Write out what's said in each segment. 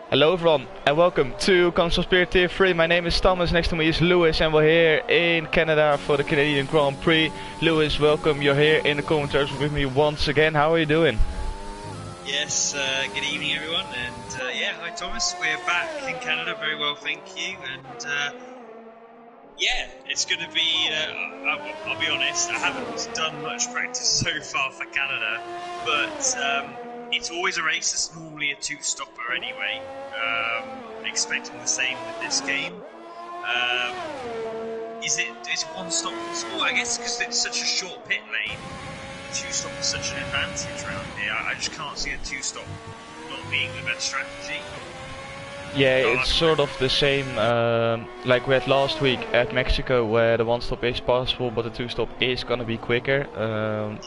Hello everyone and welcome to Console Spirit Tier 3. My name is Thomas, next to me is Lewis and we're here in Canada for the Canadian Grand Prix. Lewis, welcome, you're here in the commentaries with me once again. How are you doing? Yes, good evening everyone, and yeah, hi Thomas, we're back in Canada, very well thank you, and yeah, it's going to be, I'll be honest, I haven't done much practice so far for Canada, but it's always a race. It's normally a two-stopper anyway. Expecting the same with this game. Is it one stop? Well, I guess because it's such a short pit lane, two-stop is such an advantage around here. I just can't see a two-stop not being the best strategy. Yeah, it's sort of the same like we had last week at Mexico, where the one-stop is possible, but the two-stop is gonna be quicker.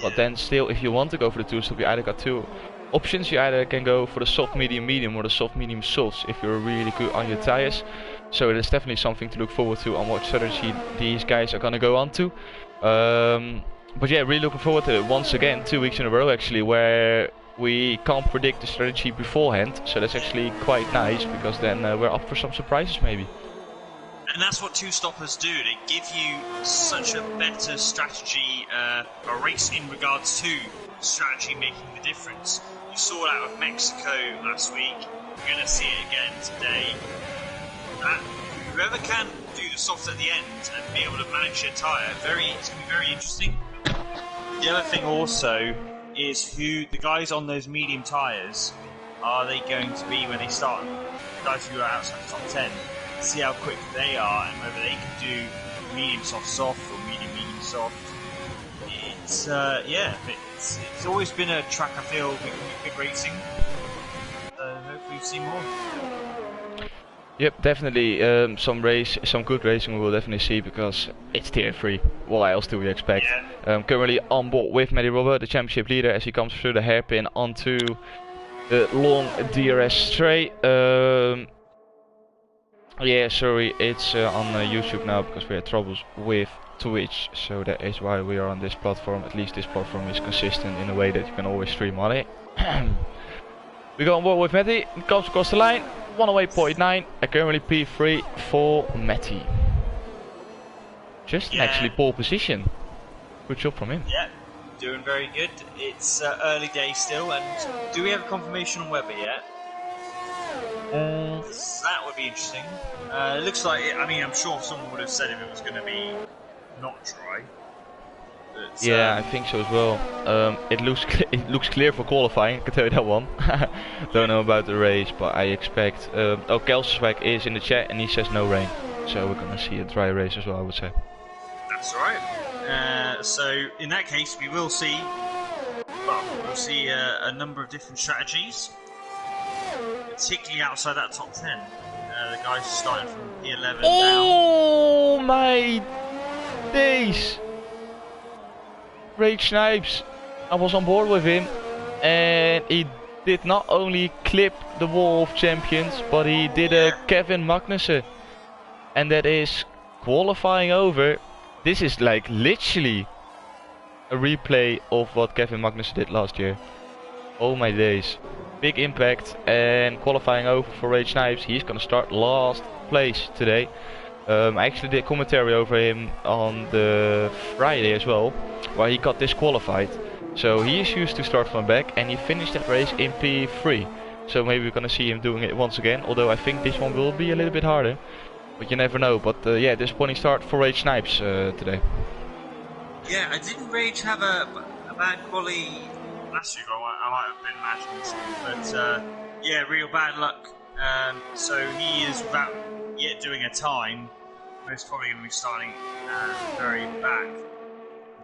But then still, if you want to go for the two-stop, you either got two options. You either can go for the soft medium medium or the soft medium softs if you're really good on your tires. So it is definitely something to look forward to on what strategy these guys are gonna go on to. But yeah, really looking forward to it once again, 2 weeks in a row actually, where we can't predict the strategy beforehand. So that's actually quite nice, because then we're up for some surprises maybe. And that's what two-stoppers do. They give you such a better strategy, a race in regards to strategy making the difference. You saw it out of Mexico last week. We're going to see it again today. Whoever can do the soft at the end and be able to manage their tyre, it's going to be very interesting. The other thing also is who the guys on those medium tyres are they going to be when they start. The guys who are outside the top 10. See how quick they are and whether they can do medium soft soft or medium medium soft. It's yeah, it's always been a track I feel with big racing. Hopefully we see more. Yep, definitely some good racing we will definitely see, because it's tier 3. What else do we expect? Yeah. Currently on board with Matty Robber, the championship leader, as he comes through the hairpin onto the long DRS straight. Yeah, sorry, it's on YouTube now because we had troubles with Twitch, so that is why we are on this platform. At least this platform is consistent in a way that you can always stream on it. We go on board with Matty, comes across the line, 108.9, currently P3 for Matty. Just actually pole position. Good job from him. Yeah, doing very good. It's early days still, and do we have a confirmation on Webber yet? That would be interesting. It looks like, I mean, I'm sure someone would have said if it was going to be not dry. But, yeah, I think so as well. It looks clear for qualifying, I can tell you that one. Don't know about the race, but I expect... Kelswag is in the chat and he says no rain. So we're going to see a dry race as well, I would say. That's alright. So in that case, we will see... Well, we'll see a number of different strategies. Particularly outside that top 10. The guys starting from P11 oh down. My days! Rage Snipes. I was on board with him, and he did not only clip the wall of champions, but he did a Kevin Magnussen. And that is qualifying over. This is like literally a replay of what Kevin Magnussen did last year. Oh my days. Big impact, and qualifying over for Rage Snipes. He's gonna start last place today. I actually did commentary over him on the Friday as well, where he got disqualified. So he is used to start from back, and he finished that race in P3. So maybe we're gonna see him doing it once again, although I think this one will be a little bit harder. But you never know. But yeah, disappointing start for Rage Snipes today. Yeah, didn't Rage have a bad quali last week? I might have been imagining something, but yeah, real bad luck. So he is, without yet doing a time, most probably going to be starting very back.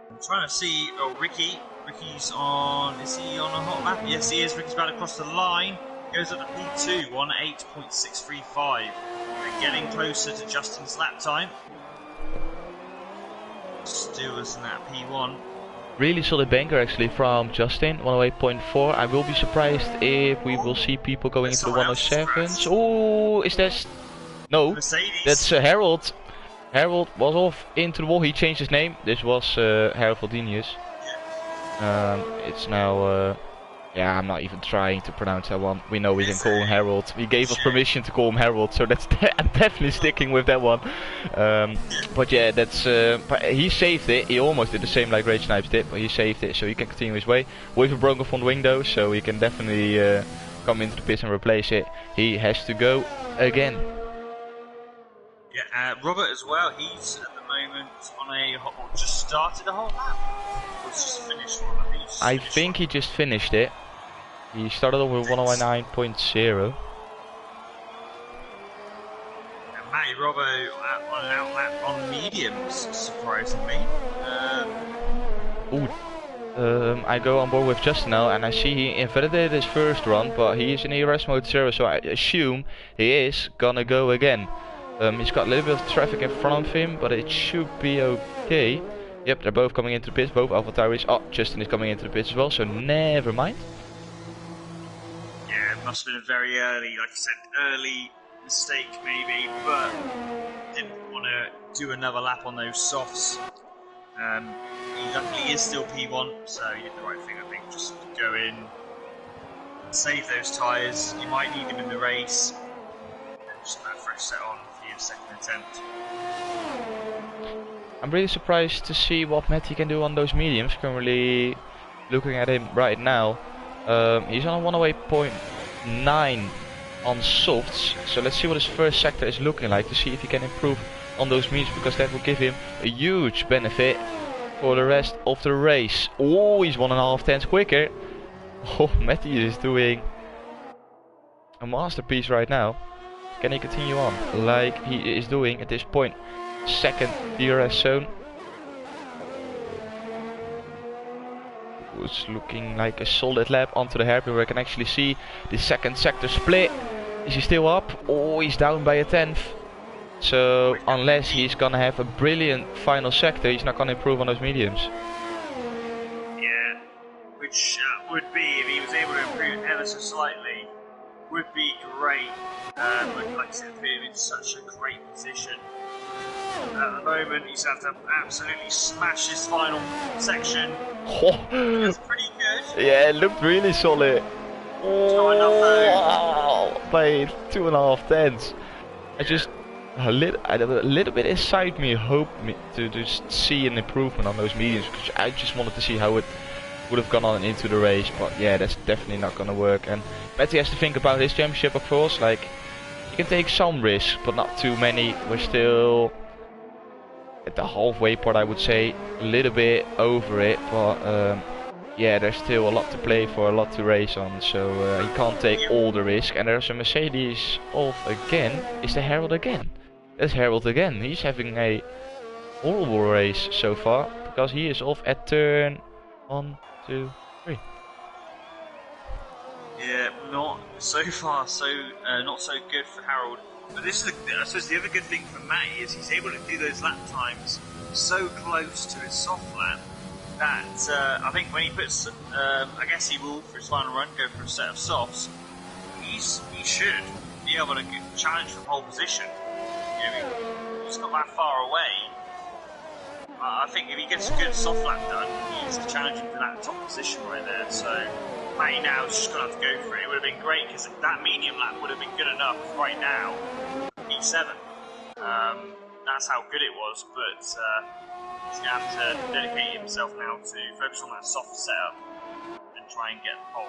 I'm trying to see. Oh, Ricky's on. Is he on a hot lap? Yes, he is. Ricky's about to cross the line. Goes up to P2, 1:08.635, and getting closer to Justin's lap time. Still is in that P1. Really solid banker actually from Justin, 108.4. I will be surprised if we will see people going into the 107s. Oh, is that... No, Mercedes. That's Harold. Harold was off into the wall. He changed his name. This was Harold Valdinius. It's now Yeah, I'm not even trying to pronounce that one. We know we can call him Harold. He gave us permission to call him Harold, so that's I'm definitely sticking with that one. But yeah, that's. But he saved it. He almost did the same like Rage Snipes did, but he saved it, so he can continue his way with a broken front wing though, so he can definitely come into the pits and replace it. He has to go again. Yeah, Robert as well. He's at the moment on a just started a hot lap. Or just finished one. I think he just finished it. He started off with 109.0. Matty Robbo on an outlap on mediums, surprisingly. I go on board with Justin now, and I see he invalidated his first run, but he is in ERS mode 0, so I assume he is gonna go again. He's got a little bit of traffic in front of him, but it should be okay. Yep, they're both coming into the pits, both Alpha Tyrese. Oh, Justin is coming into the pits as well, so never mind. Yeah, it must have been a very early, like I said, early mistake maybe, but didn't want to do another lap on those softs. He luckily is still P1, so he did the right thing, I think. Just go in, save those tyres. You might need them in the race. And just put a fresh set on for your second attempt. I'm really surprised to see what Matty can do on those mediums. Currently looking at him right now. He's on a 108.9 on softs. So let's see what his first sector is looking like to see if he can improve on those mediums, because that will give him a huge benefit for the rest of the race. Oh, he's 1.5 tenths quicker. Oh, Matty is doing a masterpiece right now. Can he continue on like he is doing at this point? Second DRS zone. It's looking like a solid lap onto the hairpin where I can actually see the second sector split. Is he still up? Oh, he's down by a tenth. So unless he's gonna have a brilliant final sector, he's not gonna improve on those mediums. Yeah, which would be, if he was able to improve ever so slightly, would be great. But like I said, put him in such a great position. At the moment, he's had to absolutely smash his final section. Oh. That's pretty good. Yeah, it looked really solid. Oh, by 2.5 tenths. I just a little bit inside me hoped to just see an improvement on those mediums, because I just wanted to see how it would have gone on into the race. But yeah, that's definitely not gonna work. And Matty has to think about his championship, of course. Like, you can take some risks, but not too many. We're still at the halfway part, I would say, a little bit over it, but yeah, there's still a lot to play for, a lot to race on, so he can't take all the risk. And there's a Mercedes off again. Is the Harold again? That's Harold again. He's having a horrible race so far, because he is off at turn 1, 2, 3. Yeah, not so far, so not so good for Harold. But this is, I suppose, the other good thing for Matty is he's able to do those lap times so close to his soft lap that I think when he puts, I guess he will for his final run go for a set of softs. He should be able to challenge from pole position. You know, he's not that far away. I think if he gets a good soft lap done, he's challenging for that top position right there. So Matty now is just going to have to go for it. It would have been great because that medium lap would have been good enough right now. P7. That's how good it was, but he's going to have to dedicate himself now to focus on that soft setup and try and get the pole.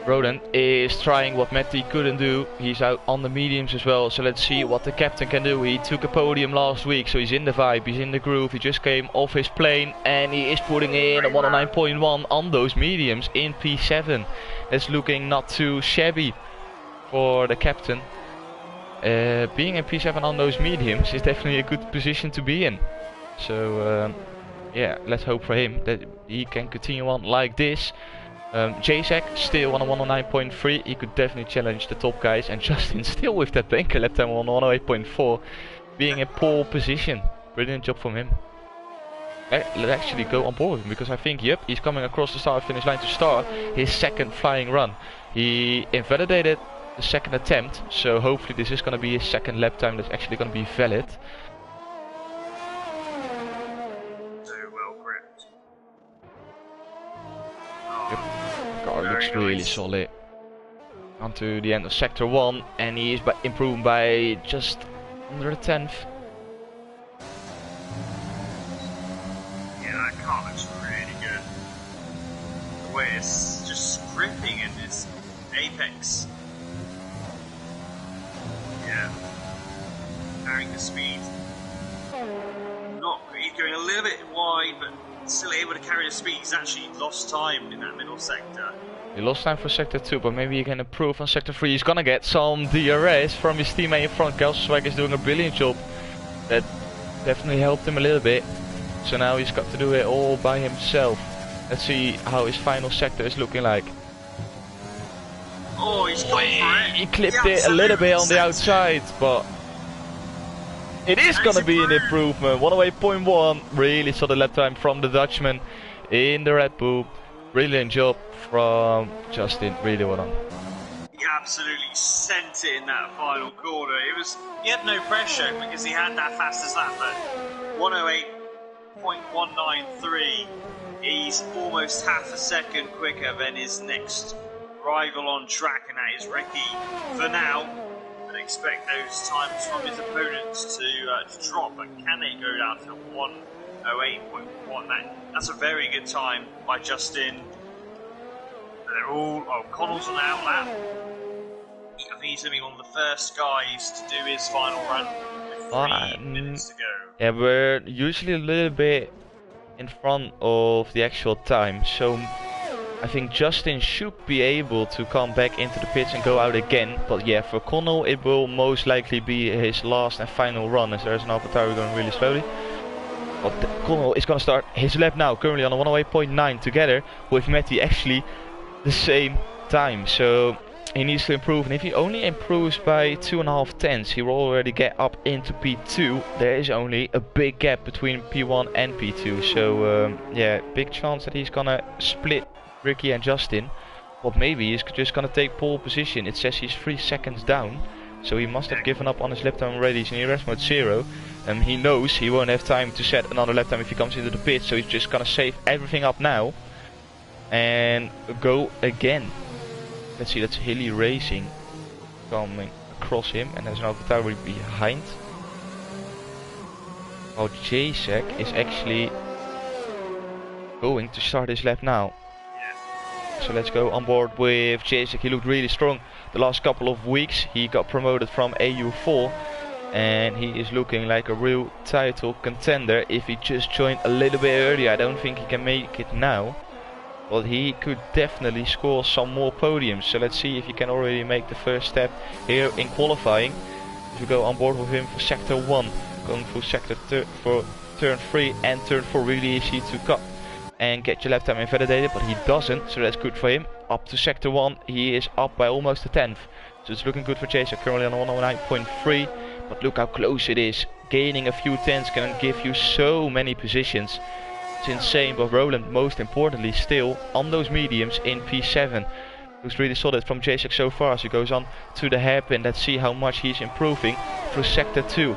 Roden is trying what Matty couldn't do. He's out on the mediums as well, so let's see what the captain can do. He took a podium last week, so he's in the vibe, he's in the groove. He just came off his plane and he is putting in a 109.1 on those mediums in P7. It's looking not too shabby for the captain. Being in P7 on those mediums is definitely a good position to be in. So yeah, let's hope for him that he can continue on like this. Jacek still on a 109.3. He could definitely challenge the top guys, and Justin still with that banker lap time on 108.4, being in pole position. Brilliant job from him. Let's actually go on board with him, because I think, yep, he's coming across the start finish line to start his second flying run. He invalidated the second attempt, so hopefully this is going to be his second lap time that's actually going to be valid. really solid. Onto the end of sector 1, and he is improving by just under a tenth. Yeah, that car looks really good. The way it's just gripping in this apex. Yeah. Carrying the speed. He's going a little bit wide, but still able to carry the speed. He's actually lost time in that middle sector. He lost time for sector 2, but maybe he can improve on sector 3. He's gonna get some DRS from his teammate in front. Swag is doing a brilliant job. That definitely helped him a little bit. So now he's got to do it all by himself. Let's see how his final sector is looking like. Oh, he's gone for it. He clipped it a little bit on the outside, but it is gonna be an improvement. 108.1, really solid lap time from the Dutchman in the Red Bull. Brilliant job from Justin, really well done. He absolutely sent it in that final corner. He had no pressure because he had that fastest lap, but 108.193. He's almost half a second quicker than his next rival on track, and that is Ricky. For now, and expect those times from his opponents to drop, but can they go down to 108.1? That's a very good time by Justin. They're all, Connell's on the outlap. I think he's going to be one of the first guys to do his final run with 3 minutes to go. Yeah, we're usually a little bit in front of the actual time, so I think Justin should be able to come back into the pits and go out again. But yeah, for Connell it will most likely be his last and final run, as there's an AlphaTauri going really slowly. But Connell is going to start his lap now, currently on a 108.9, together with Matty, actually the same time. So he needs to improve, and if he only improves by 2.5 tenths, he will already get up into P2. There is only a big gap between P1 and P2, so yeah, big chance that he's gonna split Ricky and Justin. But maybe he's just gonna take pole position. It says he's 3 seconds down, so he must have given up on his lap time already. He's in ERS mode 0, and he knows he won't have time to set another lap time if he comes into the pit, so he's just gonna save everything up now and go again. Let's see, that's Hilly Racing coming across him, and there's an AlphaTauri behind. While Jacek is actually going to start his lap now. So let's go on board with Jacek. He looked really strong the last couple of weeks. He got promoted from EU4, and he is looking like a real title contender if he just joined a little bit earlier. I don't think he can make it now, but he could definitely score some more podiums. So let's see if he can already make the first step here in qualifying. If we go on board with him for sector 1, going through sector for turn 3 and turn 4, really easy to cut and get your lap time invalidated, but he doesn't, so that's good for him. Up to sector 1, he is up by almost a tenth, so it's looking good for Chaser, currently on 109.3, but look how close it is. Gaining a few tenths can give you so many positions. It's insane. But Roland, most importantly, still on those mediums in P7. Looks really solid from Jacek so far as he goes on to the hairpin. Let's see how much he's improving through sector 2.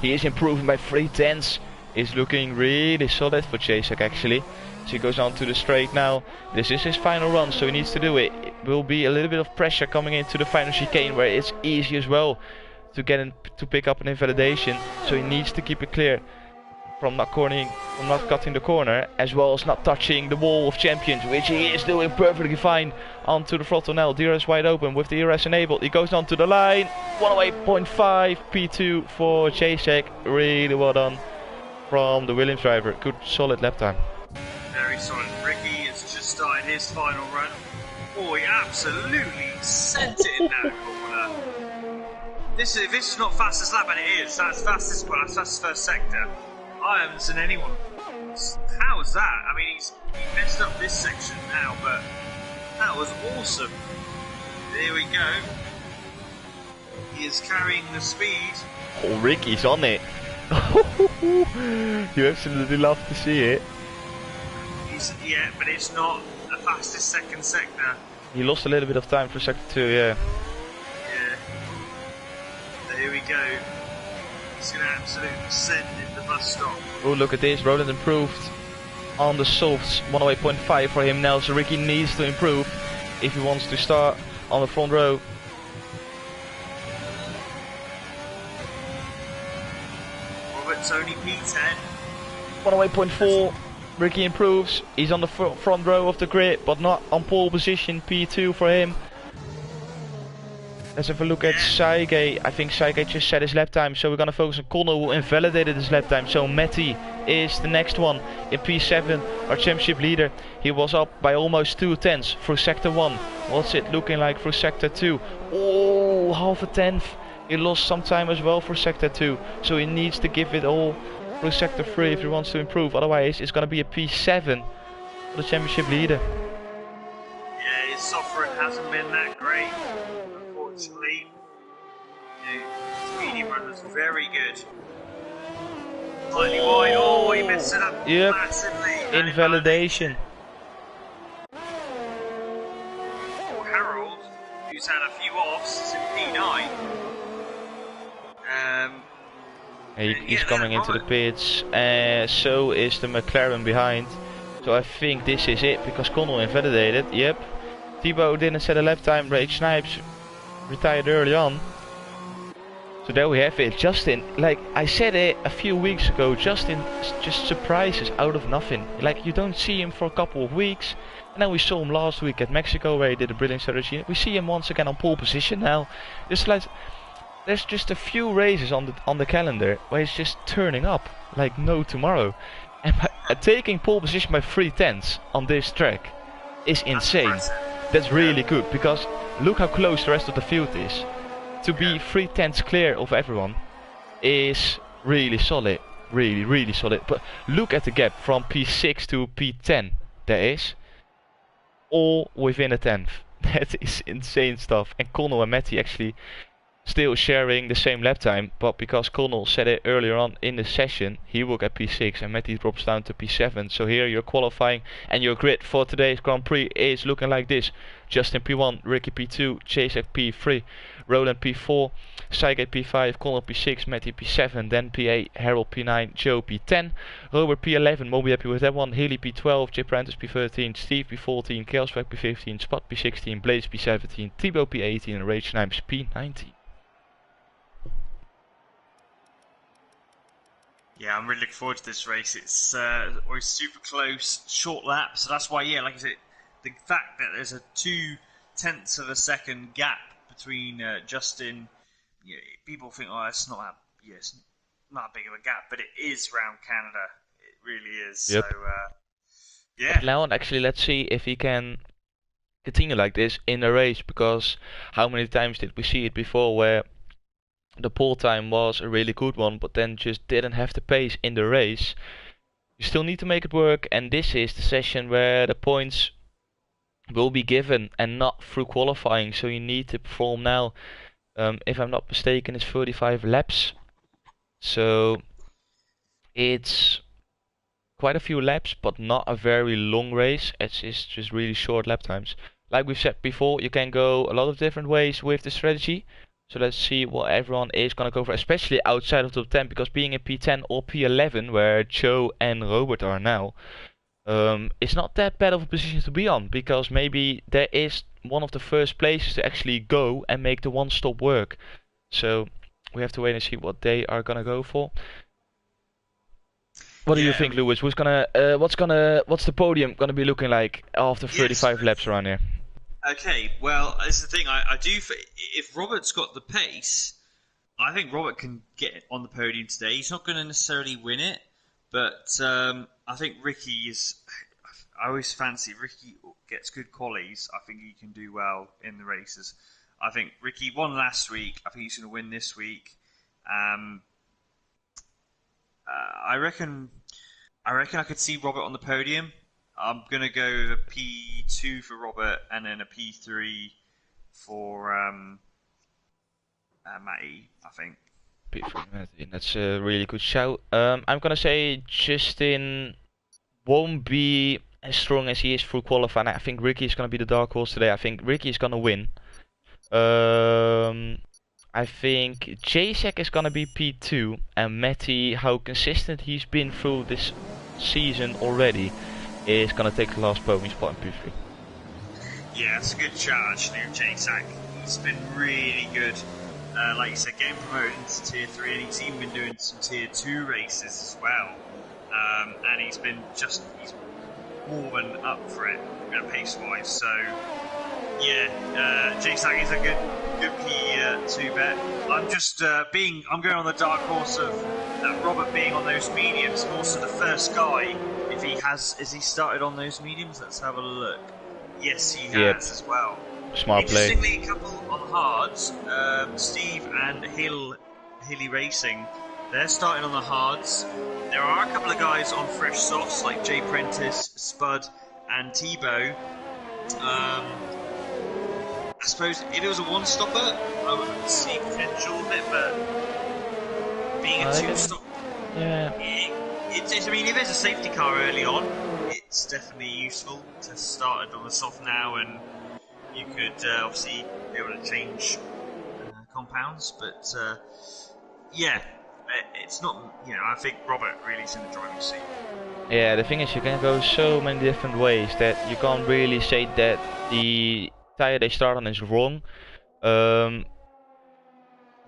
He is improving by 3 tenths. Is looking really solid for Jacek actually. So he goes on to the straight now. This is his final run, so he needs to do it. It will be a little bit of pressure coming into the final chicane, where it's easy as well to get in, to pick up an invalidation. So he needs to keep it clear from not cutting the corner, as well as not touching the wall of champions, which he is doing perfectly fine. Onto the throttle now, DRS wide open with the ERS enabled. He goes on to the line. 108.5 P2 for Jacek. Really well done from the Williams driver. Good solid lap time. Very solid. Ricky has just started his final run. Oh, he absolutely sent it in that corner. This is not fastest lap, and it is. That's fastest. Well, that's first sector. I haven't seen anyone. How was that? I mean, he messed up this section now, but that was awesome. There we go. He is carrying the speed. Oh, Ricky's on it. You absolutely love to see it. Yeah, but it's not the fastest second sector. He lost a little bit of time for sector 2, yeah. Yeah. There we go. He's going to absolutely send in the bus stop. Oh, look at this. Roland improved on the softs. 108.5 for him now, so Ricky needs to improve if he wants to start on the front row. Robert's only P10. 108.4. Ricky improves. He's on the front row of the grid, but not on pole position. P2 for him. Let's have a look at Saige. I think Saige just set his lap time, so we're gonna focus on Connor, who invalidated his lap time. So Matty is the next one in P7, our championship leader. He was up by almost 2/10 through sector 1. What's it looking like through sector 2? Oh, half a tenth. He lost some time as well for sector 2, so he needs to give it all through sector 3 if he wants to improve. Otherwise, it's gonna be a P7 for the championship leader. Yeah, his software hasn't been that great. Unfortunately, Speedy Brothers very good. Slightly wide. Oh, he messed it up massively. Invalidation. Oh, Harold, who's had a few offs, is in P9. He's coming into the pits, so is the McLaren behind. So I think this is it, because Connell invalidated. Yep. Thibaut didn't set a lap time. Rage Snipes retired early on. So there we have it. Justin, like I said it a few weeks ago, Justin just surprises out of nothing. Like, you don't see him for a couple of weeks, and then we saw him last week at Mexico where he did a brilliant strategy. We see him once again on pole position now. Just like, there's just a few races on the calendar where he's just turning up like no tomorrow. And taking pole position by 3/10 on this track is insane. That's really good, because look how close the rest of the field is. To be 3/10 clear of everyone is really solid. Really, really solid. But look at the gap from P6 to P10. There is all within a tenth. That is insane stuff. And Connell and Matty actually still sharing the same lap time, but because Connell said it earlier on in the session, he will get P6 and Matty drops down to P7. So here your qualifying and your grid for today's Grand Prix is looking like this. Justin P1, Ricky P2, Chase at P3, Roland P4, Saige P5, Connell P6, Matty P7, then P8, Harold P9, Joe P10, Robert P11, won't be happy with that one, Haley P12, J Prentice P13, Steve P14, Kelsberg P15, Spot P16, Blaze P17, Thibaut P18 and Rage Snipes P19. Yeah, I'm really looking forward to this race. It's always super close, short lap, so that's why, yeah, like I said, the fact that there's a 0.2 of a second gap between Justin, you know, people think, oh, it's not that, yeah, it's not big of a gap, but it is around Canada. It really is. Yep. So, yeah. Now, actually, let's see if he can continue like this in the race, because how many times did we see it before where the pole time was a really good one, but then just didn't have the pace in the race. You still need to make it work, and this is the session where the points will be given and not through qualifying, so you need to perform now. If I'm not mistaken, it's 35 laps, so it's quite a few laps, but not a very long race. It's just really short lap times. Like we've said before, you can go a lot of different ways with the strategy. So let's see what everyone is going to go for, especially outside of top 10, because being in P10 or P11, where Joe and Robert are now, it's not that bad of a position to be on, because maybe there is one of the first places to actually go and make the one-stop work. So we have to wait and see what they are going to go for. What do you think, Lewis? What's the podium going to be looking like after 35 laps around here? Okay, well, this is the thing. I do. If Robert's got the pace, I think Robert can get on the podium today. He's not going to necessarily win it, but I think Ricky is. I always fancy Ricky gets good qualies. I think he can do well in the races. I think Ricky won last week. I think he's going to win this week. I reckon I could see Robert on the podium. I'm going to go with a P2 for Robert and then a P3 for Matty, I think. P3 Matty, that's a really good shout. I'm going to say Justin won't be as strong as he is through qualifying. I think Ricky is going to be the dark horse today. I think Ricky is going to win. I think Jacek is going to be P2, and Matty, how consistent he's been through this season already, is going to take the last podium spot in P3. Yeah, it's a good chat actually with J-Sack. He's been really good. Like you said, getting promoted into Tier 3, and he's even been doing some Tier 2 races as well. And he's more than up for it, pace-wise. So, yeah, J-Sack is a good P2 bet. I'm going on the dark horse of Robert being on those mediums, and also the first guy, has he started on those mediums? Let's have a look. Yes, he has as well. Smart play. Interestingly, a couple on hards, Steve and Hilly Racing, they're starting on the hards. There are a couple of guys on fresh softs like Jay Prentice, Spud, and Tebow. I suppose if it was a one-stopper, I would see potential of it, but being a two-stop, yeah. I mean, if there's a safety car early on, it's definitely useful to start it on the soft now, and you could obviously be able to change compounds, but yeah, it's not, I think Robert really is in the driving seat. Yeah, the thing is, you can go so many different ways that you can't really say that the tire they start on is wrong. The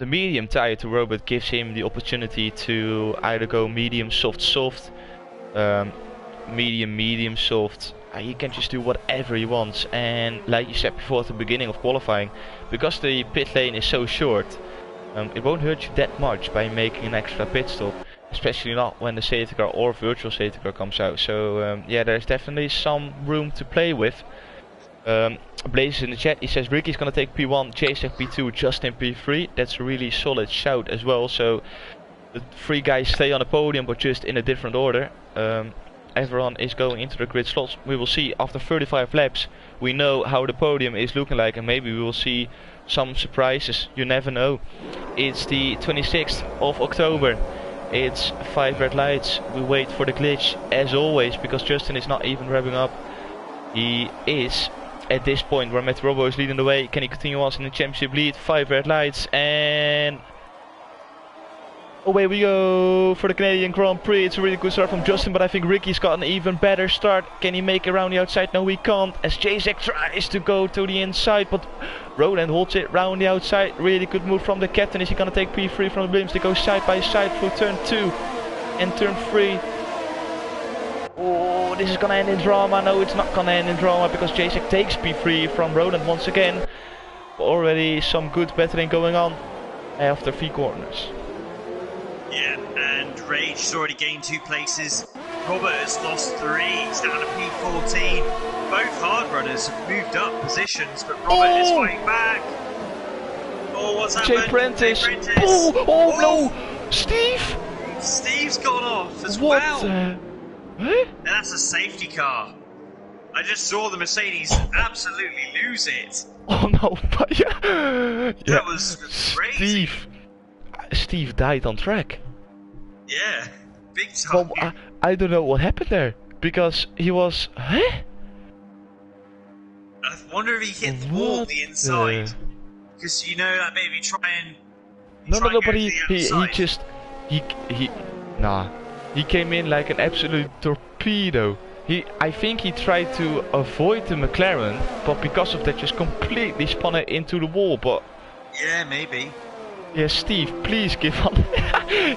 medium tire to Robert gives him the opportunity to either go medium, soft, soft, medium, medium, soft. He can just do whatever he wants, and like you said before at the beginning of qualifying, because the pit lane is so short, it won't hurt you that much by making an extra pit stop, especially not when the safety car or virtual safety car comes out. So yeah, there's definitely some room to play with. Blaze in the chat, he says Ricky's gonna take P1, Jason P2, Justin P3. That's a really solid shout as well. So the three guys stay on the podium, but just in a different order. Everyone is going into the grid slots. We will see after 35 laps. We know how the podium is looking like, and maybe we will see some surprises. You never know. It's the 26th of October. It's 5 red lights. We wait for the glitch as always, because Justin is not even revving up. He is at this point where Matt Robbo is leading the way. Can he continue on in the championship lead? 5 red lights, and away we go for the Canadian Grand Prix. It's a really good start from Justin, but I think Ricky's got an even better start. Can he make it around the outside? No, he can't, as Jacek tries to go to the inside, but Roland holds it round the outside. Really good move from the captain. Is he going to take P3 from the Williams? They go side by side through turn 2 and turn 3. Oh, this is gonna end in drama. No, it's not gonna end in drama, because Jacek takes P3 from Roland once again. Already some good battling going on after 3 corners. Yeah, and Rage has already gained 2 places. Robert has lost 3. He's down to P14. Both hard runners have moved up positions, but Robert is fighting back. Oh, what's happened? Jay Prentice. Oh no! Steve! Steve's gone off as what well. Huh? And that's a safety car. I just saw the Mercedes absolutely lose it. Oh no, but yeah. That was crazy. Steve died on track. Yeah, big time. Well, I don't know what happened there, because he was... Huh? I wonder if he hit the wall on the inside. Because that maybe try and... No, but he just... Nah. He came in like an absolute torpedo. I think he tried to avoid the McLaren, but because of that just completely spun it into the wall, but... Yeah, maybe. Yeah, Steve, please give on...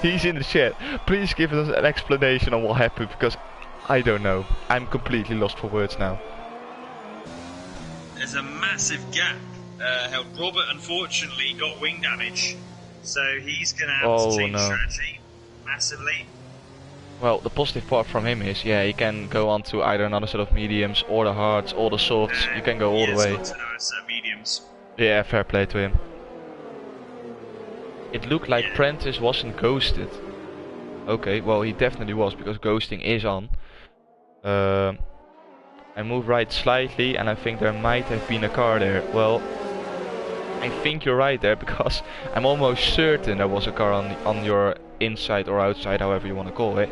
He's in the chat. Please give us an explanation on what happened, because I don't know. I'm completely lost for words now. There's a massive gap held. Robert unfortunately got wing damage, so he's going to have to change strategy massively. Well, the positive part from him is, yeah, he can go on to either another set of mediums, or the hards, or the softs. You can go all the way. Mediums. Yeah, fair play to him. It looked like Prentice wasn't ghosted. Okay, well he definitely was, because ghosting is on. I move right slightly, and I think there might have been a car there. Well, I think you're right there, because I'm almost certain there was a car on your inside or outside, however you want to call it.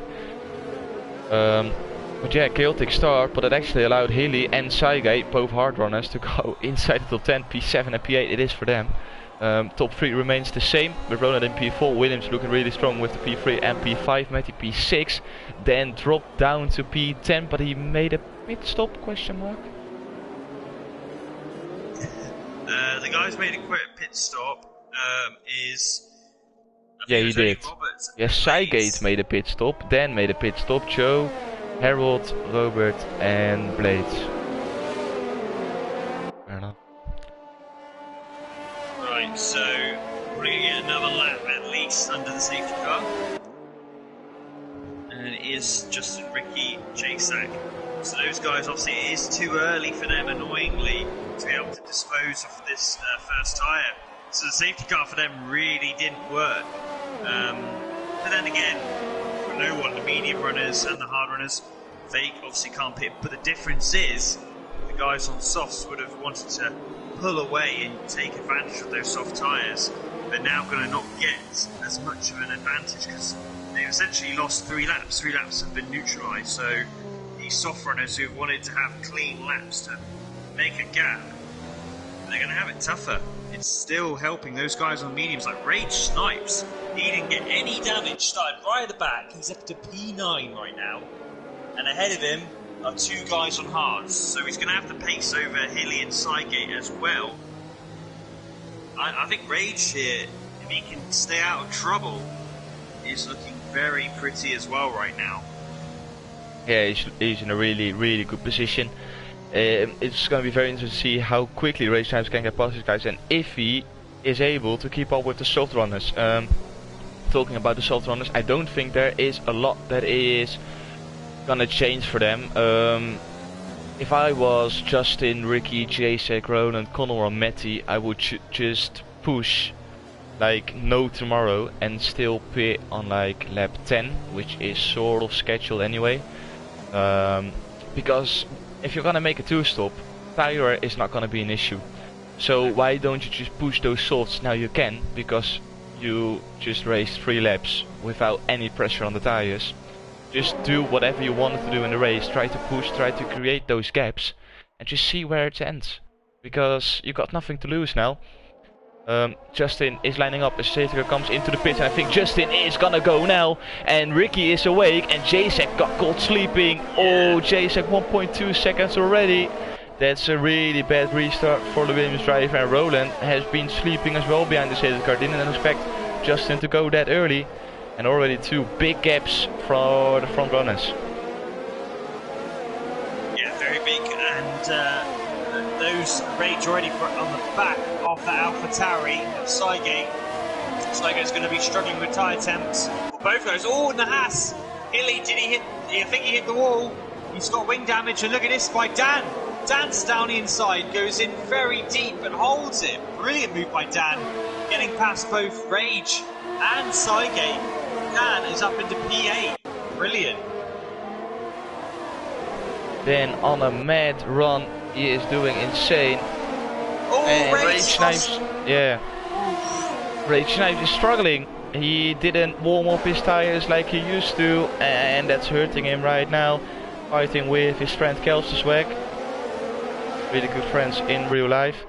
But yeah, chaotic start, but it actually allowed Hilly and Saigate, both hard runners, to go inside the top 10. P7 and P8 it is for them. Top 3 remains the same, with Roland in P4, Williams looking really strong with the P3 and P5, Matty P6, then dropped down to P10, but he made a pit stop, question mark. The guy who's made a quick pit stop is... Yeah, he did. Yes, Sygate made a pit stop, Dan made a pit stop, Joe, Harold, Robert and Blades. Fair enough. Right, so we're going to get another lap at least under the safety car. And it is Justin, Ricky, Jasak. So those guys, obviously it is too early for them, annoyingly, to be able to dispose of this first tyre. So the safety car for them really didn't work. But then again, for no one, the medium runners and the hard runners, they obviously can't pit. But the difference is, the guys on softs would have wanted to pull away and take advantage of those soft tyres. They're now going to not get as much of an advantage because they've essentially lost 3 laps. 3 laps have been neutralised. So these soft runners who wanted to have clean laps to make a gap, they're going to have it tougher. It's still helping those guys on mediums like Rage Snipes. He didn't get any damage, started right at the back. He's up to P9 right now. And ahead of him are 2 guys on hards. So he's going to have to pace over Hilly and Sygate as well. I think Rage here, if he can stay out of trouble, is looking very pretty as well right now. Yeah, he's in a really, really good position. It's going to be very interesting to see how quickly Race Times can get past these guys and if he is able to keep up with the soft runners. Talking about the soft runners, I don't think there is a lot that is going to change for them. If I was Justin, Ricky, Jacek, Roland, Connor or Matty, I would just push like no tomorrow and still pit on like lap 10, which is sort of scheduled anyway. Because if you're gonna make a 2-stop, tire is not gonna be an issue. So why don't you just push those softs? Now you can, because you just raced 3 laps without any pressure on the tires. Just do whatever you wanted to do in the race. Try to push, try to create those gaps, and just see where it ends. Because you got nothing to lose now. Justin is lining up as safety car comes into the pits, and I think Justin is gonna go now. And Ricky is awake, and Jacek got caught sleeping. Oh, Jacek 1.2 seconds already. That's a really bad restart for the Williams driver, and Roland has been sleeping as well behind the safety car. Didn't expect Justin to go that early. And already 2 big gaps for the front runners. Yeah, very big, and those Rage already on the back of the AlphaTauri of Sygate. Sygate's going to be struggling with tyre temps. Both guys, oh, and the Haas. Hilly, did he hit? I think he hit the wall. He's got wing damage, and look at this by Dan. Dan's down the inside, goes in very deep and holds it. Brilliant move by Dan, getting past both Rage and Sygate. Dan is up into P8. Brilliant. Then on a mad run, he is doing insane. Oh, and Rage Snipes, yeah. Rage Snipes is struggling. He didn't warm up his tires like he used to, and that's hurting him right now. Fighting with his friend Kelsterswag. Really good friends in real life.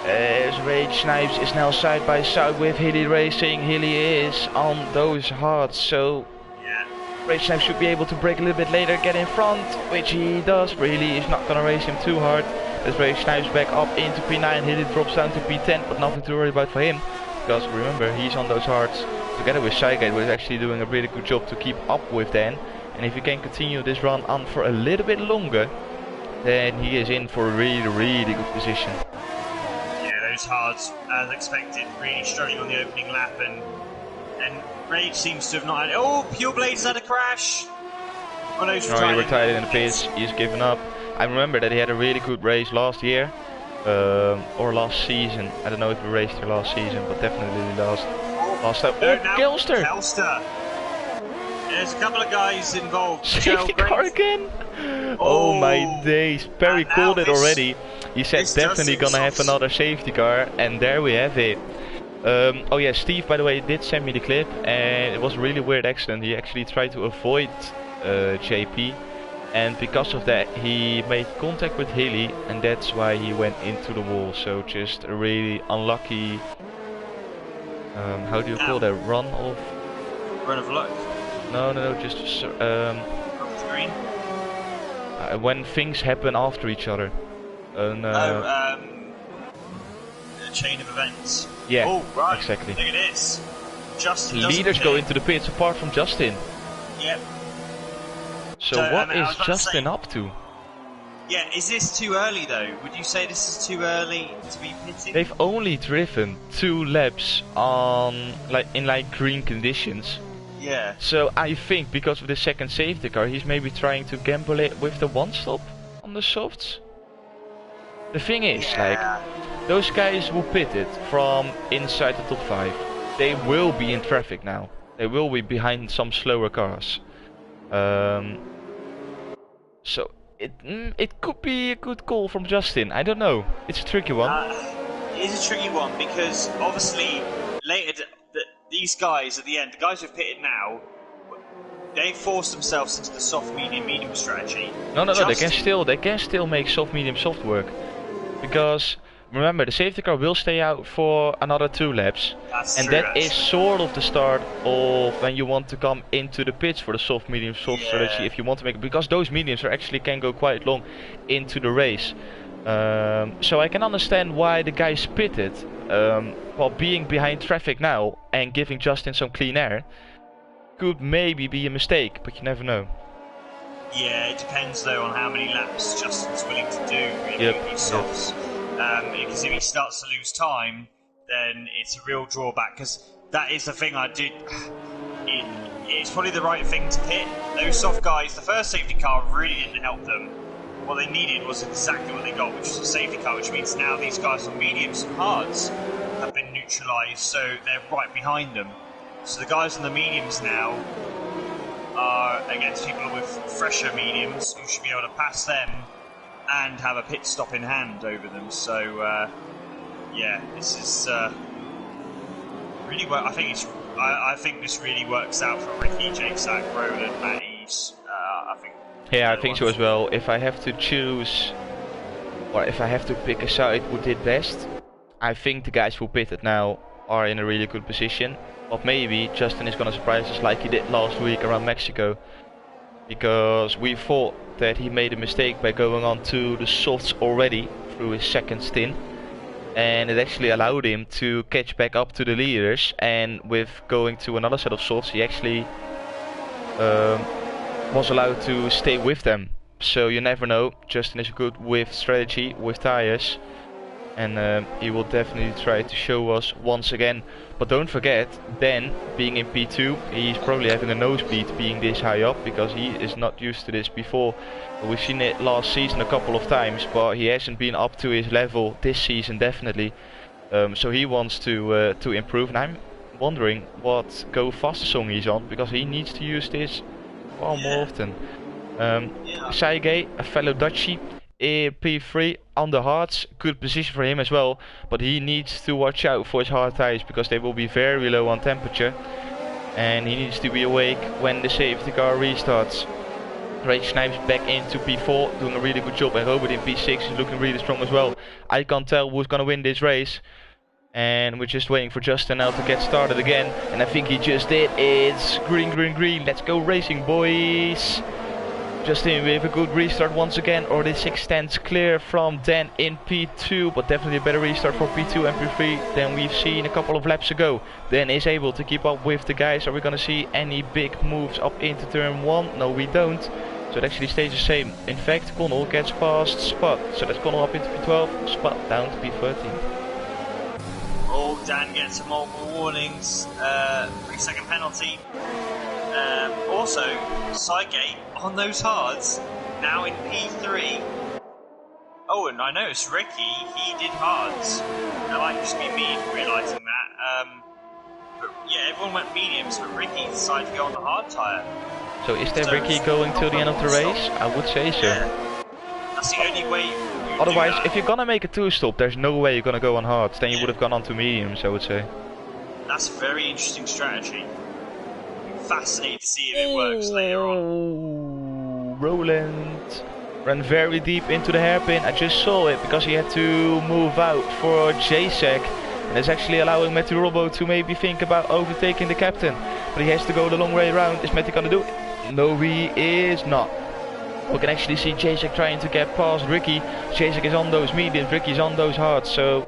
As Rage Snipes is now side by side with Hilly racing. Hilly is on those hards, so yeah. Rage Snipes should be able to brake a little bit later, get in front, which he does. Really is not gonna race him too hard. As Rage Snipes back up into P9, Hilly drops down to P10, but nothing to worry about for him. Because remember, he's on those hards together with Sygate, who is actually doing a really good job to keep up with Dan. And if he can continue this run on for a little bit longer, then he is in for a really, really good position. Hards as expected, really struggling on the opening lap, and Rage seems to have not had. Oh, Pure Blades had a crash. Oh no, he retired in the pits. He's given up. I remember that he had a really good race last year, or last season. I don't know if he raced here last season, but definitely last time. Oh, Kelster! There's a couple of guys involved. Safety car again! Oh my days, Perry called it already. He said definitely gonna have another safety car, and there we have it. Oh yeah, Steve, by the way, did send me the clip, and it was a really weird accident. He actually tried to avoid JP, and because of that he made contact with Hilly, and that's why he went into the wall. So just a really unlucky, how do you call that, run of luck? No, just when things happen after each other. chain of events. Yeah, oh, right. exactly. Look at this. Justin Leaders go into the pits apart from Justin. Yep. So what is Justin up to? Yeah, is this too early though? Would you say this is too early to be pitting? They've only driven 2 laps on in green conditions. Yeah. So I think because of the second safety car, he's maybe trying to gamble it with the 1 stop on the softs. The thing is, those guys who pitted from inside the top 5, they will be in traffic now. They will be behind some slower cars. So it could be a good call from Justin. I don't know. It's a tricky one. It is a tricky one because obviously later these guys at the end, the guys who've pitted now, they forced themselves into the soft, medium strategy. No. They can still make soft, medium, soft work, because remember the safety car will stay out for another 2 laps, that is sort of the start of when you want to come into the pits for the soft, medium, soft strategy. If you want to make it, because those mediums can go quite long into the race. So I can understand why the guys pitted, while being behind traffic now and giving Justin some clean air could maybe be a mistake, but you never know. Yeah, it depends though on how many laps Justin's willing to do in these softs. Because if he starts to lose time, then it's a real drawback, because that is the thing I did. It's probably the right thing to pit. Those soft guys, the first safety car really didn't help them. What they needed was exactly what they got, which was a safety car, which means now these guys on mediums and hards have been neutralised, so they're right behind them. So the guys on the mediums now are against people with fresher mediums who should be able to pass them and have a pit stop in hand over them. So yeah, this is really well. I think this really works out for Ricky, Jake, Zach, Roland, Matty's. I think so as well. If I have to choose, or if I have to pick a side who did best, I think the guys who pitted now are in a really good position. But maybe Justin is gonna surprise us like he did last week around Mexico, because we thought that he made a mistake by going on to the softs already through his second stint, and it actually allowed him to catch back up to the leaders, and with going to another set of softs he actually was allowed to stay with them. So you never know, Justin is good with strategy, with tires, and he will definitely try to show us once again. But don't forget, Ben being in P2, he's probably having a nosebleed being this high up, because he is not used to this before. We've seen it last season a couple of times, but he hasn't been up to his level this season definitely. So he wants to improve, and I'm wondering what go faster song he's on, because he needs to use this far more often. Saige, a fellow Dutchie, P3 on the hards, good position for him as well, but he needs to watch out for his hard tires, because they will be very low on temperature, and he needs to be awake when the safety car restarts. Ray Snipes back into P4, doing a really good job, and Robert in P6 is looking really strong as well. I can't tell who's gonna win this race, and we're just waiting for Justin now to get started again, and I think he just did. It's green, green, green. Let's go racing, boys. Justin with a good restart once again, or this extends clear from Dan in P2, but definitely a better restart for P2 and P3 than we've seen a couple of laps ago. Dan is able to keep up with the guys. Are we going to see any big moves up into turn 1? No, we don't. So it actually stays the same. In fact, Connell gets past Spot, so that's Connell up into P12, Spot down to P13. Oh, Dan gets some multiple warnings, 3-second penalty. Also, Sidegate on those hards, now in P3. Oh, and I noticed Ricky, he did hards. That might just be me realising that. But yeah, everyone went mediums, but Ricky decided to go on the hard tyre. So is there Ricky going till the end of the race? I would say so. Yeah. That's the only way. Otherwise, if you're gonna make a 2-stop, there's no way you're gonna go on hards. Then you would have gone on to mediums, I would say. That's a very interesting strategy. Fascinated to see if it works later on. Roland ran very deep into the hairpin. I just saw it because he had to move out for JSEC, and it's actually allowing Matthew Robbo to maybe think about overtaking the captain, but he has to go the long way around. Is Matthew gonna do it? No, he is not. We can actually see Jacek trying to get past Ricky. Jacek is on those mediums, Ricky's on those hards, so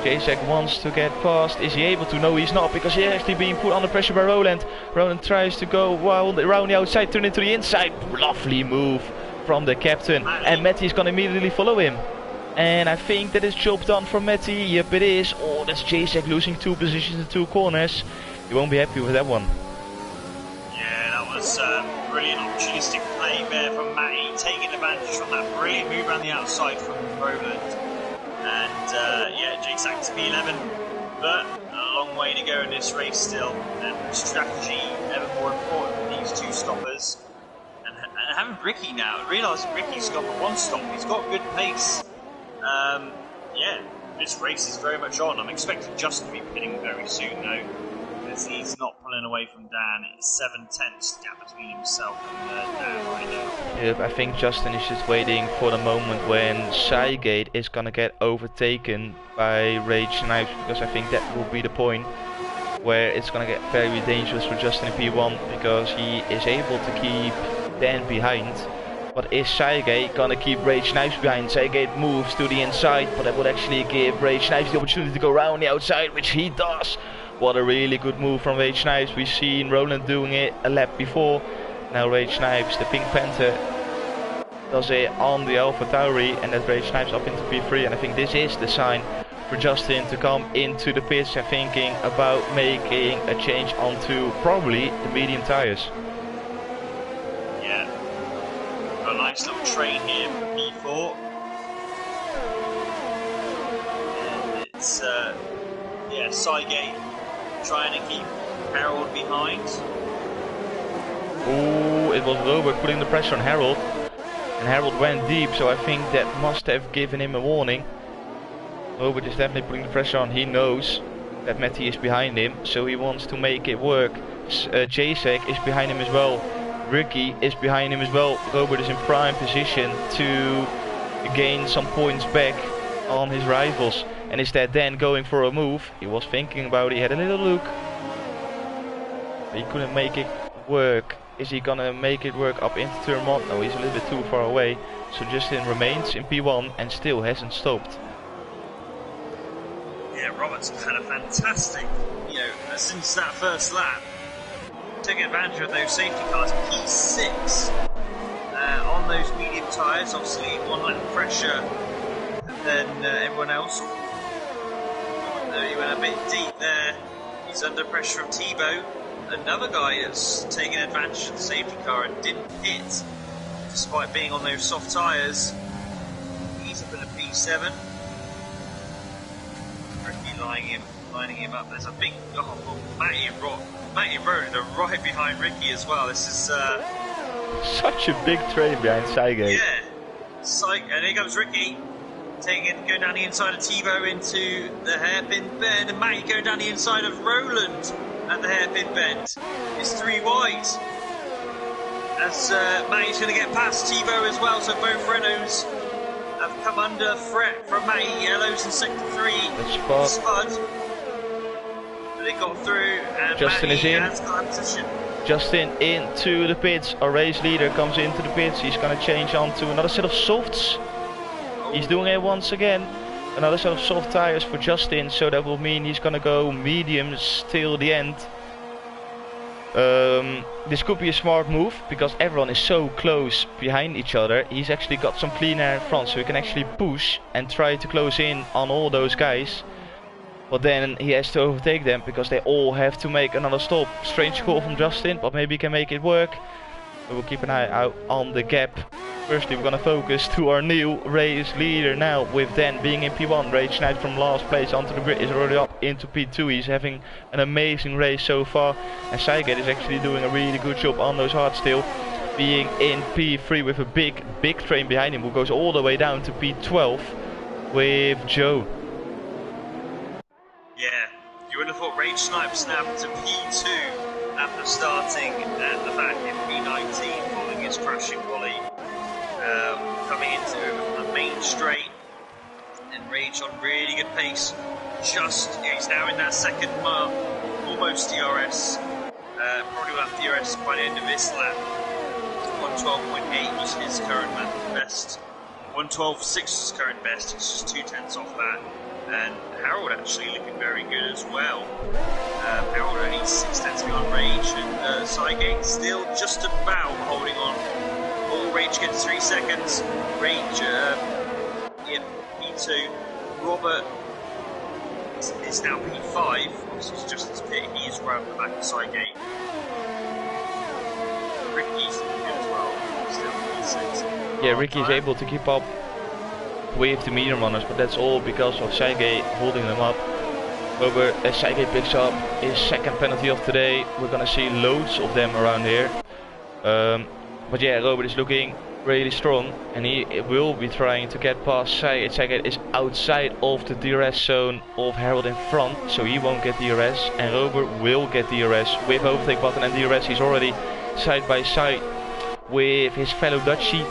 Jacek wants to get past. Is he able to? No, he's not, because he's actually being put under pressure by Roland. Roland tries to go wild around the outside, turn into the inside. Lovely move from the captain, and Matty's gonna immediately follow him. And I think that is job done for Matty. Yep, it is. Oh, that's Jacek losing 2 positions in 2 corners. He won't be happy with that one. Yeah, that was brilliant opportunistic play there from Matty, taking advantage from that brilliant move around the outside from Roland. And yeah, Jacek to P11, but a long way to go in this race still. And strategy ever more important than these 2 stoppers. And having Ricky now, realising Ricky's got the 1 stop, he's got good pace. Yeah, this race is very much on. I'm expecting Justin to be pitting very soon though, because he's not pulling away from Dan. It's 7/10 gap between himself and Dan right now. Yep, I think Justin is just waiting for the moment when Cygate is gonna get overtaken by Rage Knives, because I think that will be the point where it's gonna get very dangerous for Justin in P1, because he is able to keep Dan behind. But is Cygate gonna keep Rage Knives behind? Cygate moves to the inside, but that would actually give Rage Knives the opportunity to go around the outside, which he does. What a really good move from Rage Knives. We've seen Roland doing it a lap before. Now Rage Knives, the Pink Panther, does it on the Alpha Tauri, and that Rage Knives up into P3. And I think this is the sign for Justin to come into the pits and thinking about making a change onto probably the medium tires. Yeah. Got a nice little train here for P4. And it's, yeah, Cygate trying to keep Harold behind. Oh, it was Robert putting the pressure on Harold. And Harold went deep, so I think that must have given him a warning. Robert is definitely putting the pressure on. He knows that Matty is behind him, so he wants to make it work. Jacek is behind him as well. Ricky is behind him as well. Robert is in prime position to gain some points back on his rivals. And is that then going for a move? He was thinking about it, he had a little look. But he couldn't make it work. Is he gonna make it work up into turn 1? No, he's a little bit too far away. So Justin remains in P1 and still hasn't stopped. Yeah, Robert's had a fantastic, since that first lap. Taking advantage of those safety cars. P6 on those medium tyres, obviously 1 lap pressure than everyone else. He went a bit deep there. He's under pressure from Thibaut. Another guy that's taken advantage of the safety car and didn't pit despite being on those soft tyres. He's up in a P7. Ricky lining him up. There's a big Matty and Roland are right behind Ricky as well. This is such a big train behind Cygate. Yeah. And here comes Ricky. Going down the inside of Thibaut into the hairpin bend, and Matty going down the inside of Roland at the hairpin bend. It's 3 wide. As Matty's going to get past Thibaut as well, so both Renaults have come under threat from Matty. Yellows in sector 3. Spud. But they got through, and Justin Matty is in. has got a position. Justin into the pits. Our race leader comes into the pits. He's going to change onto another set of softs. He's doing it once again. Another set of soft tires for Justin, so that will mean he's gonna go mediums till the end. This could be a smart move, because everyone is so close behind each other. He's actually got some clean air in front, so he can actually push and try to close in on all those guys. But then he has to overtake them, because they all have to make another stop. Strange call from Justin, but maybe he can make it work. We will keep an eye out on the gap. Firstly, we're going to focus to our new race leader now, with Dan being in P1. Rage Knight from last place onto the grid is already up into P2. He's having an amazing race so far, and Cygate is actually doing a really good job on those hards still, being in P3 with a big train behind him, who goes all the way down to P12 with Joe. Yeah, you would have thought Rage Snipe snapped to P2 after starting at the back in P19 following his crashing volley. Coming into the main straight, and Rage on really good pace. He's now in that second mark, almost DRS. Probably will have DRS by the end of this lap. 112.8 was his current best. 112.6 was his current best. It's just 2/10 off that. And Harold actually looking very good as well. Harold only 6/10 beyond Rage, and Cygate still just about holding on. All Rage gets 3 seconds. Rage, P2. Robert is now P5. Obviously, it's just his pit. He is right up the back of Cygate. Ricky's good as well. Still P6. Yeah, Ricky is able to keep up with the medium runners, but that's all because of Cygate holding them up. Robert, as Cygate picks up his second penalty of today, we're gonna see loads of them around here. But yeah, Robert is looking really strong, and he will be trying to get past Cygate. Cygate is outside of the DRS zone of Harold in front, so he won't get DRS, and Robert will get DRS with overtake button and DRS. He's already side by side with his fellow Dutchie,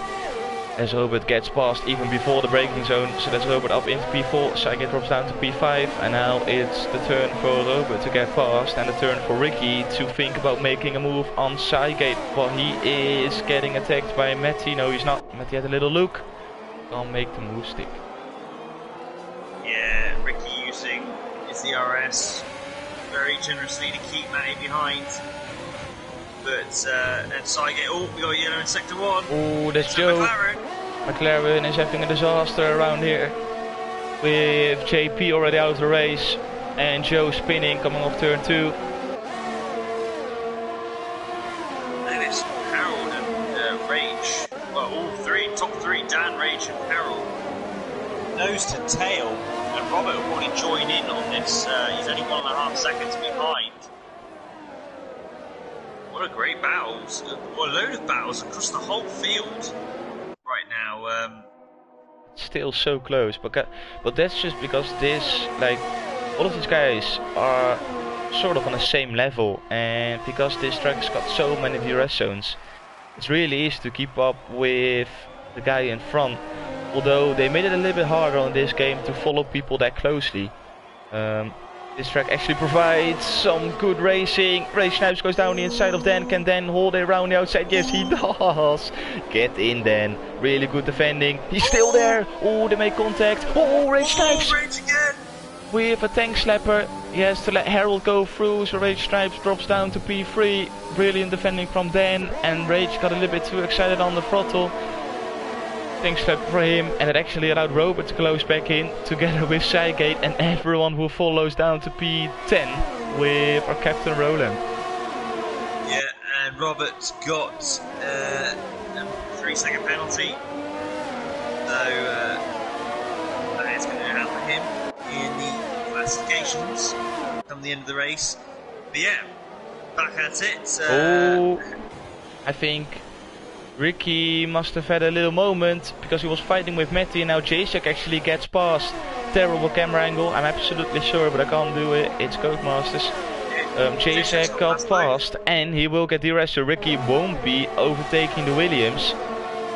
as Robert gets past even before the braking zone. So that's Robert up into P4, Cygate drops down to P5, and now it's the turn for Robert to get past, and the turn for Ricky to think about making a move on Cygate. But he is getting attacked by Matty. No, he's not. Matty had a little look. Can't make the move stick. Yeah, Ricky using his DRS very generously to keep Matty behind. But and Cygate, oh, we got yellow in sector 1. Oh, that's Joe. McLaren is having a disaster around here, with JP already out of the race and Joe spinning coming off turn 2. And it's Harold and Rage. Well, all three, top 3, Dan, Rage and Harold. Nose to tail. And Robert will probably join in on this. He's only 1.5 seconds behind. What a great battles. What a load of battles across the whole field right now. Still so close, but that's just because this, like, all of these guys are sort of on the same level, and because this track's got so many DRS zones, it's really easy to keep up with the guy in front. Although they made it a little bit harder on this game to follow people that closely. This track actually provides some good racing. Rage Snipes goes down the inside of Dan. Can Dan hold it around the outside? Yes, he does. Get in, Dan. Really good defending. He's still there. Oh, they make contact. Oh, Rage Snipes. Rage again. With a tank slapper. He has to let Harold go through. So Rage Snipes drops down to P3. Brilliant defending from Dan. And Rage got a little bit too excited on the throttle. Tank slap for him, and it actually allowed Robert to close back in together with Cygate, and everyone who follows down to P10 with our captain Roland. Yeah, and Robert's got a 3-second penalty, so that is going to happen him in the classifications come the end of the race. But yeah, back at it. I think Ricky must have had a little moment because he was fighting with Matty, and now Jacek actually gets past. Terrible camera angle, I'm absolutely sure, but I can't do it. It's Codemasters. Jacek got past, and he will get DRS, so Ricky won't be overtaking the Williams.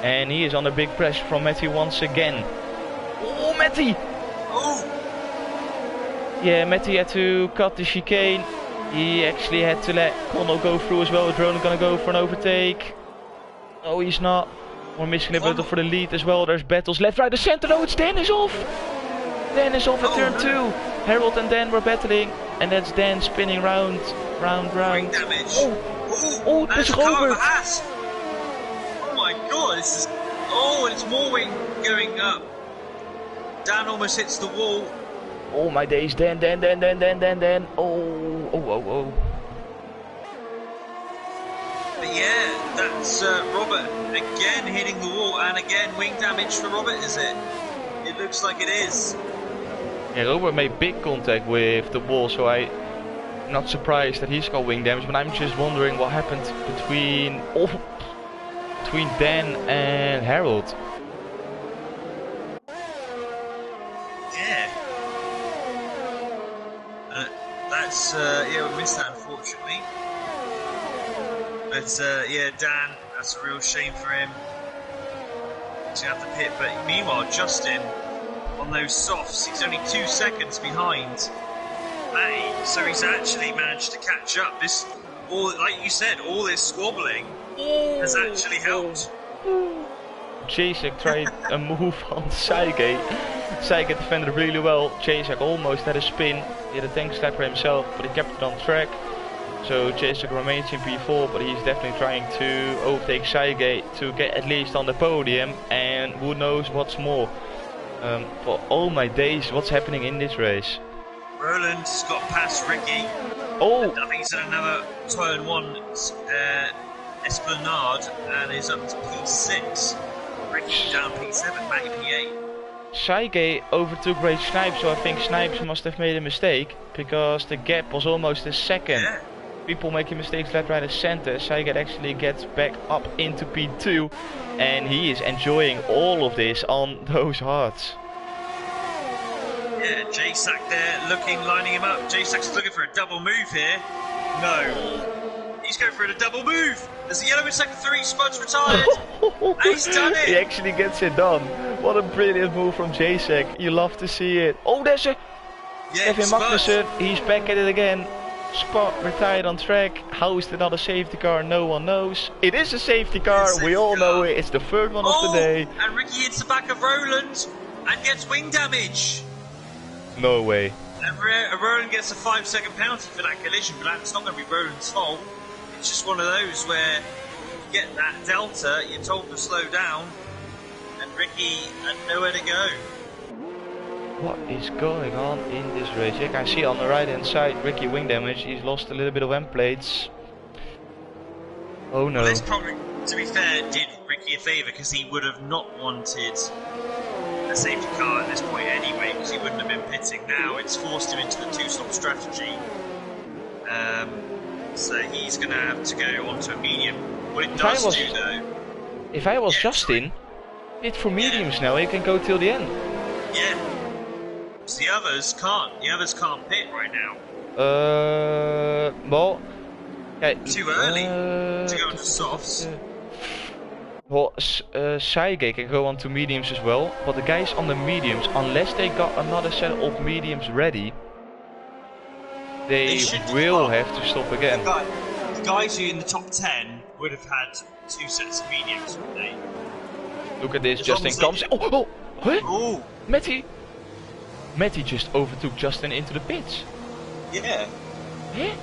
And he is under big pressure from Matty once again. Oh, Matty! Oh! Yeah, Matty had to cut the chicane. He actually had to let Connell go through as well. Drone gonna go for an overtake. No, he's not. We're missing a bit for the lead as well. There's battles left, right, the center. No, it's Dan is off. Dan is off at turn 2. Harold and Dan were battling, and that's Dan spinning round. Wing damage. Oh, there's Robert. Oh my god, this is. Oh, and it's more wing going up. Dan almost hits the wall. Oh my days, Dan. Oh. But yeah, that's Robert again hitting the wall, and again wing damage for Robert, is it? It looks like it is. Yeah, Robert made big contact with the wall, so I'm not surprised that he's got wing damage, but I'm just wondering what happened between Dan and Harold. Yeah. That's, yeah, we missed that unfortunately. But yeah, Dan, that's a real shame for him to have to pit. But meanwhile, Justin, on those softs, he's only 2 seconds behind Matty, so he's actually managed to catch up. This, all like you said, all this squabbling has actually helped. Jacek tried a move on Saigate. Saigate defended really well. Jacek almost had a spin. He had a tank slapper himself, but he kept it on track. So Jacek remains in P4, but he's definitely trying to overtake Saigate to get at least on the podium. And who knows what's more. For all my days, what's happening in this race? Roland's got past Ricky. Oh! I think he's at another turn 1 Esplanade and is up to P6. Ricky down P7, Matty P8. Saigate overtook Ray Snipes, so I think Snipes must have made a mistake because the gap was almost a second. Yeah. People making mistakes left, right and center. Saigate actually gets back up into P2 and he is enjoying all of this on those hards. Yeah, J-Sack there looking, lining him up. J-Sack's looking for a double move here. No. He's going for a double move. There's a yellow in sector 3, Spud's retired. And he's done it. He actually gets it done. What a brilliant move from J-Sack. You love to see it. Oh, there's a Kevin Magnussen. He's back at it again. Spot retired on track. How is it not a safety car? No one knows. It is a safety car. We all know it. It's the third one of the day. And Ricky hits the back of Roland and gets wing damage. No way. And Roland gets a 5-second penalty for that collision, but that's not going to be Roland's fault. It's just one of those where you get that delta, you're told to slow down, and Ricky had nowhere to go. What is going on in this race? You can see on the right hand side Ricky wing damage. He's lost a little bit of end plates. Oh no. Well, this probably, to be fair, did Ricky a favour because he would have not wanted a safety car at this point anyway, because he wouldn't have been pitting. Now it's forced him into the 2-stop strategy. So he's going to have to go onto a medium. What it does do though... If I was Justin, pit for mediums now, you can go till the end. Yeah. So the others can't. The others can't pit right now. Well... Okay, too early to go into softs. Well, Saigate can go on to mediums as well, but the guys on the mediums, unless they got another set of mediums ready, they will have to stop again. The guys who are in the top 10 would have had 2 sets of mediums, wouldn't they? Look at this, Justin comes. Oh! Huh? Oh! Matty just overtook Justin into the pits. Yeah. Yeah?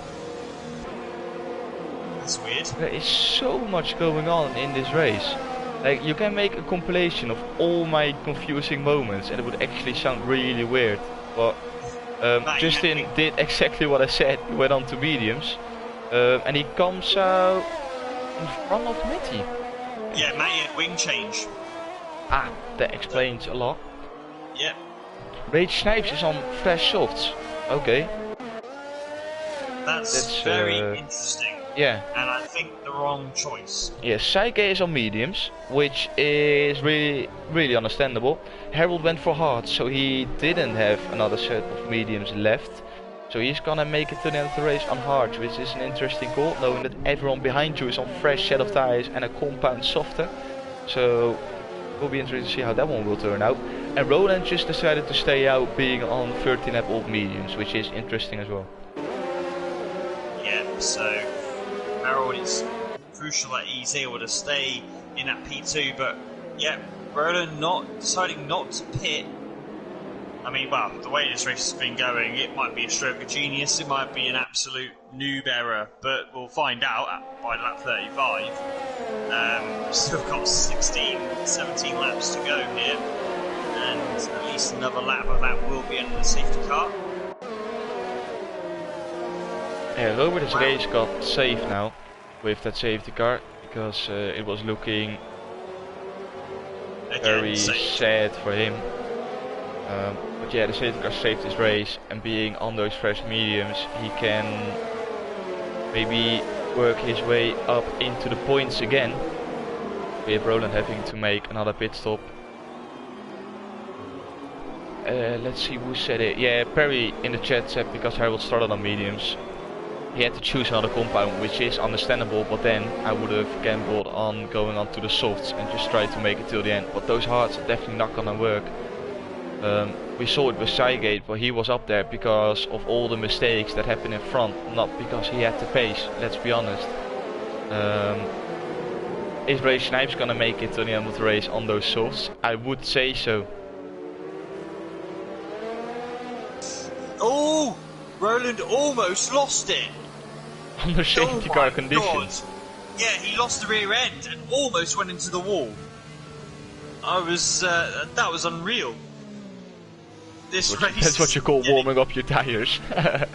That's weird. There is so much going on in this race. Like, you can make a compilation of all my confusing moments and it would actually sound really weird. But Justin did exactly what I said. He went on to mediums. And he comes out in front of Matty. Yeah, Matty had wing change. Ah, that explains a lot. Yep. Rage Snipes is on fresh softs. Okay. That's very interesting. Yeah. And I think the wrong choice. Yes, Saigate is on mediums, which is really understandable. Harold went for hards, so he didn't have another set of mediums left. So he's gonna make it to the end of the race on hards, which is an interesting call, knowing that everyone behind you is on fresh set of tires and a compound softer. So it will be interesting to see how that one will turn out. And Roland just decided to stay out, being on 13 lap old mediums, which is interesting as well. Yeah, so Harold, it's crucial that he's able to stay in that P2, but yeah, Roland deciding not to pit. I mean, well, the way this race has been going, it might be a stroke of genius, it might be an absolute noob error, but we'll find out by lap 35. Still got 16, 17 laps to go here, and at least another lap of that will be under the safety car. Yeah, Robert's race got safe now with that safety car because it was looking very sad for him. But yeah, the safety car saved his race, and being on those fresh mediums, he can maybe work his way up into the points again, with Roland having to make another pit stop. Let's see who said it. Yeah, Perry in the chat said because Harold started on mediums, he had to choose another compound, which is understandable, but then I would have gambled on going on to the softs and just try to make it till the end. But those hards are definitely not gonna work. We saw it with Saigate, but he was up there because of all the mistakes that happened in front, not because he had the pace, let's be honest. Is Ray Snipes gonna make it to the end of the race on those softs? I would say so. Oh! Roland almost lost it! Under safety car conditions. God. Yeah, he lost the rear end and almost went into the wall. That was unreal. This race. That's what you call warming up your tires. Yeah.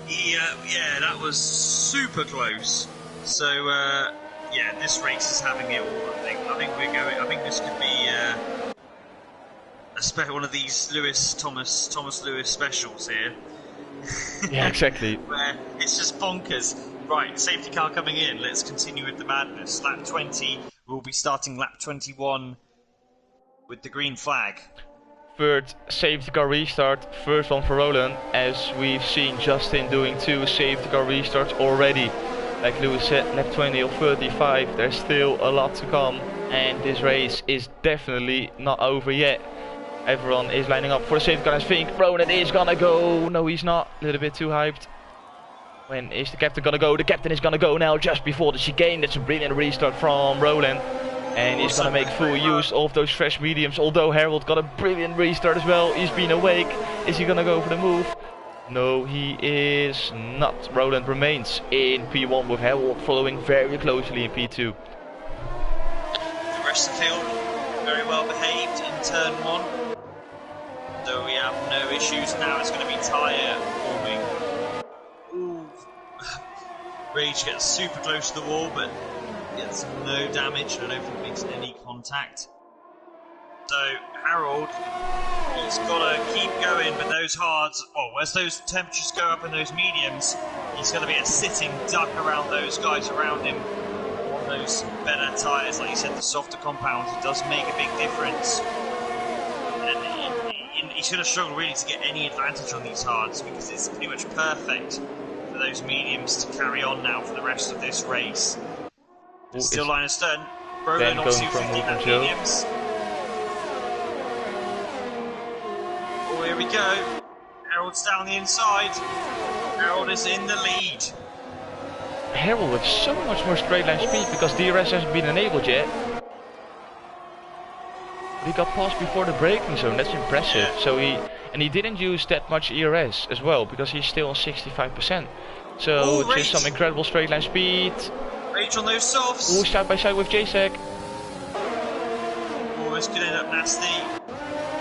Yeah, that was super close. So, yeah, this race is having it all. I think this could be one of these Thomas Lewis specials here. Yeah, exactly. Where it's just bonkers. Right, safety car coming in. Let's continue with the madness. Lap 20. We'll be starting lap 21 with the green flag. Third safety car restart, first one for Roland, as we've seen Justin doing 2 safety car restarts already. Like Lewis said, lap 20 or 35, there's still a lot to come, and this race is definitely not over yet. Everyone is lining up for the safety car. I think Roland is gonna go. No, he's not. A little bit too hyped. When is the captain gonna go? The captain is gonna go now just before the chicane. That's a brilliant restart from Roland. And he's gonna make full use of those fresh mediums. Although Harold got a brilliant restart as well. He's been awake. Is he gonna go for the move? No, he is not. Roland remains in P1 with Harold following very closely in P2. The rest of the field very well behaved in turn 1. So we have no issues now. It's going to be tyre warming. Ooh. Rage gets super close to the wall, but gets no damage. I don't think it makes any contact. So Harold, he's got to keep going with those hards. Oh, as those temperatures go up in those mediums, he's going to be a sitting duck around those guys around him on those better tyres. Like you said, the softer compounds, it does make a big difference. He's going to struggle really to get any advantage on these hards because it's pretty much perfect for those mediums to carry on now for the rest of this race. Still line astern. Roland obviously 50 lap mediums. Oh, here we go. Harold's down the inside. Harold is in the lead. Harold with so much more straight line speed because DRS hasn't been enabled yet. He got passed before the braking zone, that's impressive. Yeah. So he didn't use that much ERS as well, because he's still on 65%. So just some incredible straight line speed. Rage on those softs. Oh, side by side with JSEC. Oh, this could end up nasty.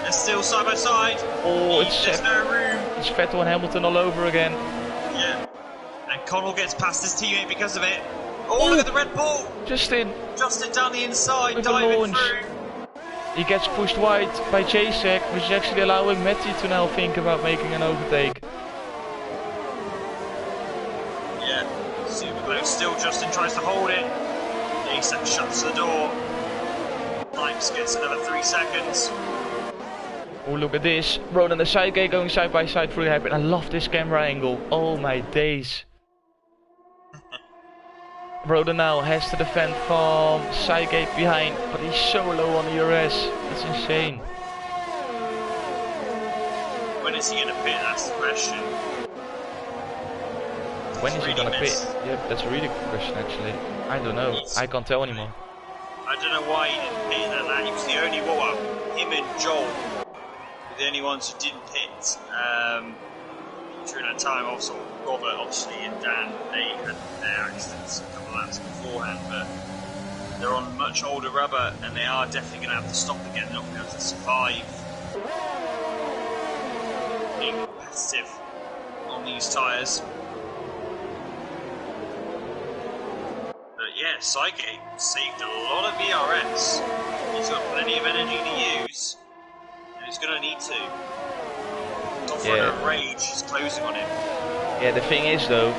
They're still side by side. Oh, there's no room. It's Vettel and Hamilton all over again. Yeah. And Connell gets past his teammate because of it. Oh, look at the Red Bull. Justin down the inside, diving through. He gets pushed wide by JSEC, which is actually allowing Matty to now think about making an overtake. Yeah, super close. Still, Justin tries to hold it. JSEC shuts the door. Snipes gets another 3 seconds. Oh, look at this. Roland and the side gate going side by side through the hairpin. I love this camera angle. Oh my days. Roland now has to defend from side gate behind, but he's so low on the ERS. It's insane. When is he going to pit? That's the question. When is he going to pit? Yeah, that's a really good question actually. I don't know. I can't tell anymore. I don't know why he didn't pit at that. He was the only one. Him and Joel were the only ones who didn't pit. During that time, also Robert, obviously, and Dan, they had their accidents a couple of laps beforehand, but they're on much older rubber, and they are definitely going to have to stop again. They're not going to be able to survive being competitive on these tyres. But yeah, Cygate saved a lot of ERS. He's got plenty of energy to use, and he's going to need to. Yeah. Rage is closing on him. Yeah, the thing is though,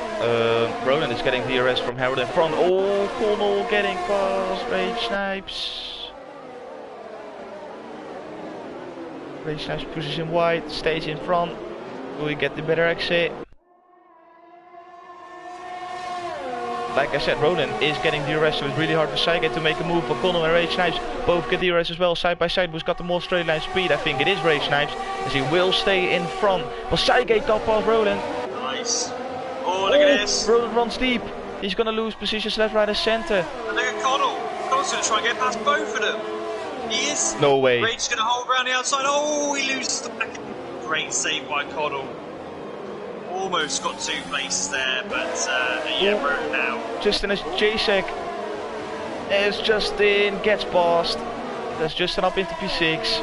Roland is getting DRS from Harold in front. Oh, Connell getting past Rage Snipes. Rage Snipes pushes him wide, stays in front. Will he get the better exit? Like I said, Roland is getting DRS, so it's really hard for Cygate to make a move. But Connell and Rage Snipes both get DRS as well, side by side. Who's got the more straight line speed? I think it is Rage Snipes, as he will stay in front. But Cygate got past Roland. Nice. Oh, look at this. Roland runs deep. He's gonna lose positions left, right, and center. And look at Connell. Harold's going to try and get past both of them. He is. No way. Rage's going to hold around the outside. Oh, he loses the back. Great save by Connell. Almost got 2 places there, but yeah, Road now. Justin is Jacek. There's Justin, gets past. There's Justin up into P6.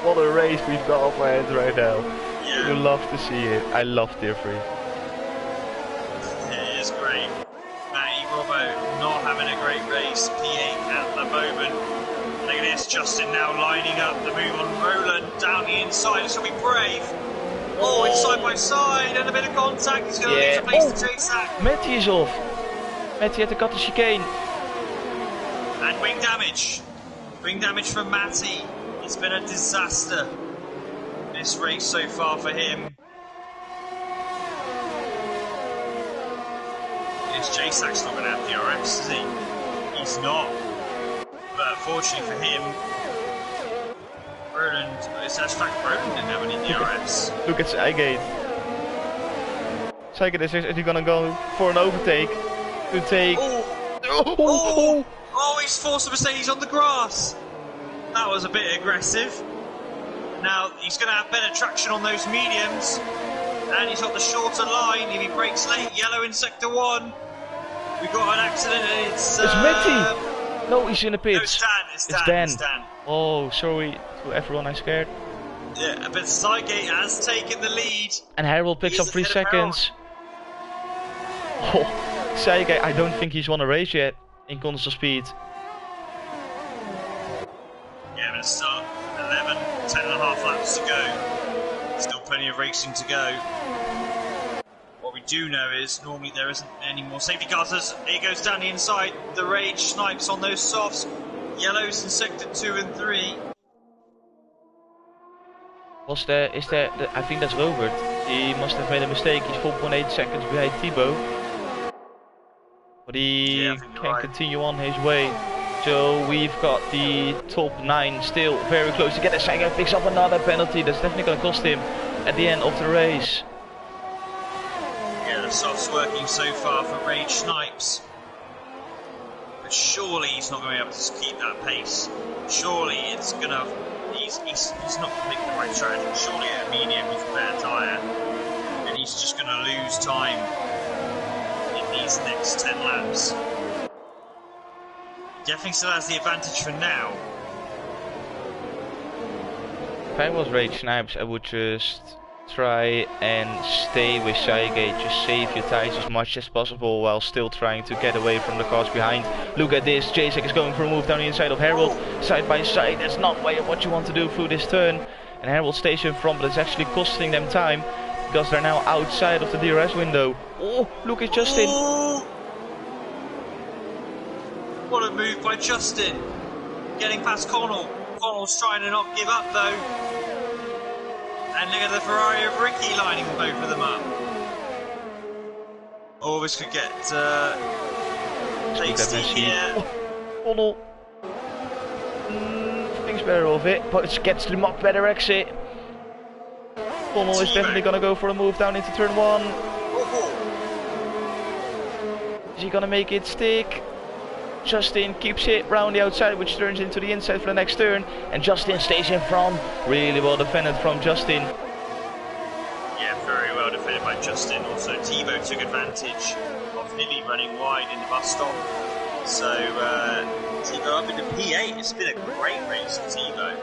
What a race we've got off our hands right now. Yeah. You love to see it. I love Tier 3. It is great. Matty Robbo not having a great race. P8 at the moment. Look at this, Justin now lining up the move on Roland down the inside. This will be brave. Oh, it's side by side and a bit of contact. He's going to lose a place to J-Sack. Matty is off. Matty had to cut the chicane. And wing damage. Wing damage from Matty. It's been a disaster. This race so far for him. Yes, J-Sack's not going to have DRS, is he? He's not. But fortunately for him, Roland, it's in fact Roland didn't have any DRS. Look at Seigate. Seigate is actually gonna go for an overtake to take. Oh, he's forced a mistake. He's on the grass. That was a bit aggressive. Now he's going to have better traction on those mediums, and he's got the shorter line. If he breaks late, yellow in sector 1. We got an accident. And it's Matty. No, he's in the pits. No, it's Dan. It's Dan. Oh, sorry to everyone I scared. Yeah, but Seigate has taken the lead. And Harold picks up 3 seconds. Oh, Seigate, I don't think he's won a race yet in constant speed. Yeah, but it's still 11, 10 and a half laps to go. Still plenty of racing to go. What we do know is normally there isn't any more safety cars. He goes down the inside. The Rage snipes on those softs. Yellows in sector 2 and 3. Is there, I think that's Robert. He must have made a mistake. He's 4.8 seconds behind Thibaut. But he can continue on his way. So we've got the top 9 still very close to get a second. Picks up another penalty. That's definitely going to cost him at the end of the race. Yeah, the softs working so far for Rage Snipes. But surely he's not going to be able to keep that pace. Surely it's going to... He's not going to make the right strategy. Surely at a medium with a better tyre. And he's just going to lose time in these next 10 laps. Definitely still has the advantage for now. If I was Rage Snipes, I would just try and stay with Seigate. Just save your tyres as much as possible while still trying to get away from the cars behind. Look at this, Jacek is going for a move down the inside of Harold. Side by side, that's not what you want to do through this turn. And Harold stays in front, but it's actually costing them time because they're now outside of the DRS window. Oh, look at Justin. Oh. What a move by Justin. Getting past Connell. Connell's trying to not give up though. And look at the Ferrari of Ricky lining both of them up. Oh, this could get tasty here. Connell thinks better of it, but it gets the much better exit. Connell is definitely going to go for a move down into turn 1. Is he going to make it stick? Justin keeps it round the outside, which turns into the inside for the next turn, and Justin stays in front. Really well defended from Justin. Yeah, very well defended by Justin. Also, Thibaut took advantage of Hilly running wide in the bus stop. So, Thibaut up into P8. It's been a great race for Thibaut.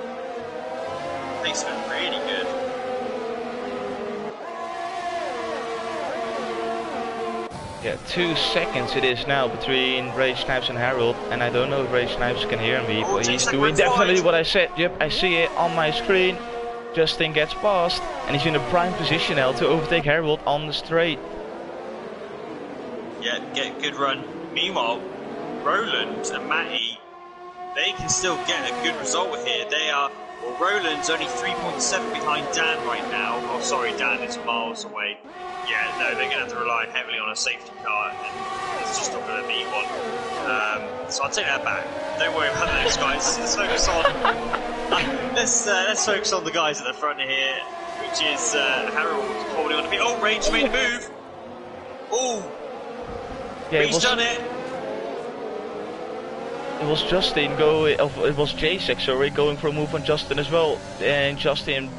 Pace been really good. Yeah, 2 seconds it is now between Rage Snipes and Harold, and I don't know if Rage Snipes can hear me, but he's doing definitely what I said. Yep, I see it on my screen. Justin gets past, and he's in a prime position now to overtake Harold on the straight. Yeah, get a good run. Meanwhile, Roland and Matty, they can still get a good result here. They are, well, Roland's only 3.7 behind Dan right now. Oh, sorry, Dan is miles away. Yeah, no, they're going to have to rely heavily on a safety car, and it's just not going to be one. So I'll take that back. Don't worry about those guys. Let's focus on. Let's focus on the guys at the front here, which is Harold holding on to me. Oh, Rage made a move. Oh, yeah, he's done it. it was Justin it was Jacek, sorry, going for a move on Justin as well, and Justin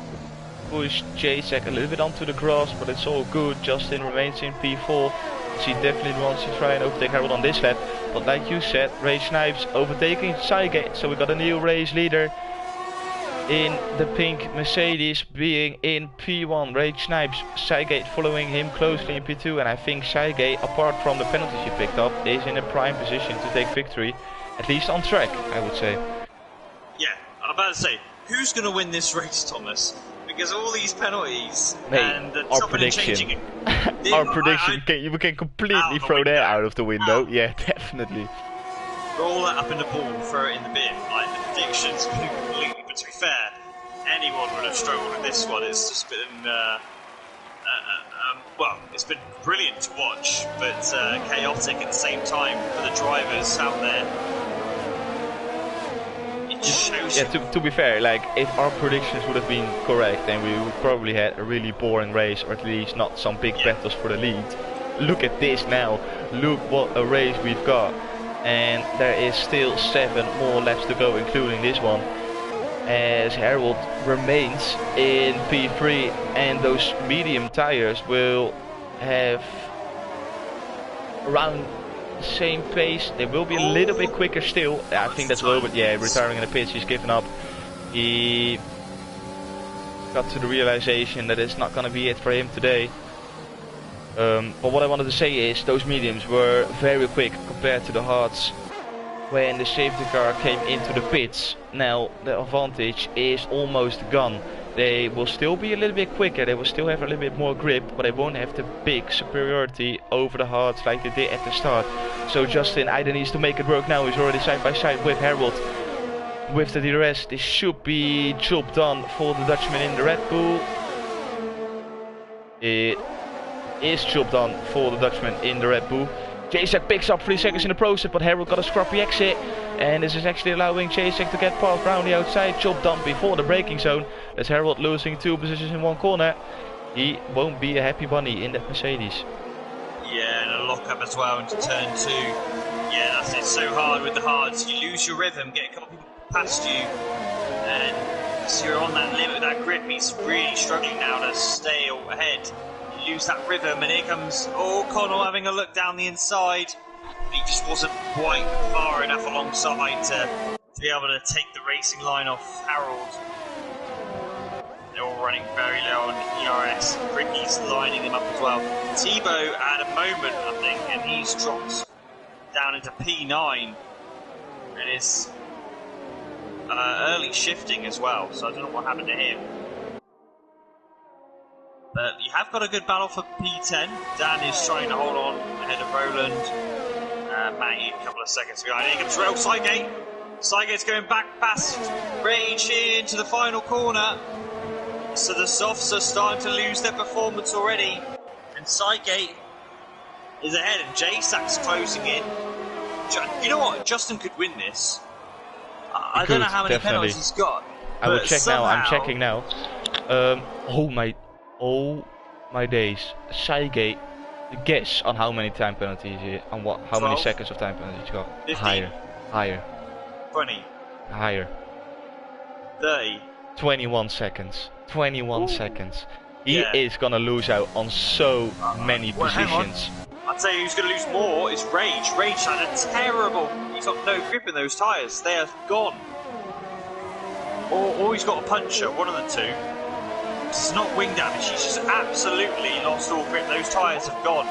pushed Jacek a little bit onto the grass, but it's all good. Justin remains in P4. He definitely wants to try and overtake Harold on this lap, but like you said, Rage Snipes overtaking Cygate, so we got a new race leader in the pink Mercedes being in P1. Rage Snipes, Cygate following him closely in P2, and I think Cygate, apart from the penalties he picked up, is in a prime position to take victory, at least on track, I would say. Yeah, I'm about to say, who's going to win this race, Thomas? Because all these penalties and the our prediction. Our prediction, we can completely throw that out of the window. Yeah, definitely. Roll that up in the ball, throw it in the bin. Like, the predictions have been completely, but to be fair, anyone would have struggled with this one. It's just been, well, it's been brilliant to watch, but chaotic at the same time for the drivers out there. Yeah, to be fair, like, if our predictions would have been correct, then we would probably had a really boring race, or at least not some big battles for the lead. Look at this now, look what a race we've got, and there is still 7 more laps to go, including this one, as Harold remains in P3, and those medium tires will have around same pace. They will be a little bit quicker still. I think that's Robert, yeah, retiring in the pits. He's given up. He got to the realization that it's not going to be it for him today. But what I wanted to say is those mediums were very quick compared to the hards when the safety car came into the pits. Now the advantage is almost gone. They will still be a little bit quicker, they will still have a little bit more grip, but they won't have the big superiority over the hards like they did at the start. So Justin either needs to make it work now. He's already side by side with Harold with the DRS. This should be job done for the Dutchman in the Red Bull. It is job done for the Dutchman in the Red Bull. Jacek picks up 3 seconds in the process, but Harold got a scrappy exit, and this is actually allowing Jacek to get past Brown the outside. Job done before the braking zone. That's Harold losing 2 positions in 1 corner. He won't be a happy bunny in that Mercedes. Yeah, and a lock-up as well into turn 2. Yeah, that's it. So hard with the hards. You lose your rhythm, get a couple people past you, and so you're on that limit, that grip. He's really struggling now to stay ahead. You lose that rhythm, and here comes O'Connell having a look down the inside. He just wasn't quite far enough alongside to be able to take the racing line off Harold. They're all running very low on ERS. Ricky's lining them up as well. Thibaut had a moment, I think, and he's dropped down into P9. And is early shifting as well, so I don't know what happened to him. But you have got a good battle for P10. Dan is trying to hold on ahead of Roland. Matty a couple of seconds behind. Here comes Rail Cygate. Cygate's going back past Rage into the final corner. So the softs are starting to lose their performance already. And Cygate is ahead, and J-Sack's closing in. You know what? Justin could win this. I don't know how many penalties he's got. I will check now. I'm checking now. Oh my days. Cygate, guess on how many time penalties on what? How 12? Many seconds of time penalties he's got? 15. Higher. 20. Higher. 30. 21 seconds. 21 seconds. He is gonna lose out on so many positions. I'd say who's gonna lose more is Rage. Rage had a terrible. He's got no grip in those tyres. They are gone. Or he's got a puncher. One of the two. It's not wing damage. He's just absolutely lost all grip. Those tyres have gone.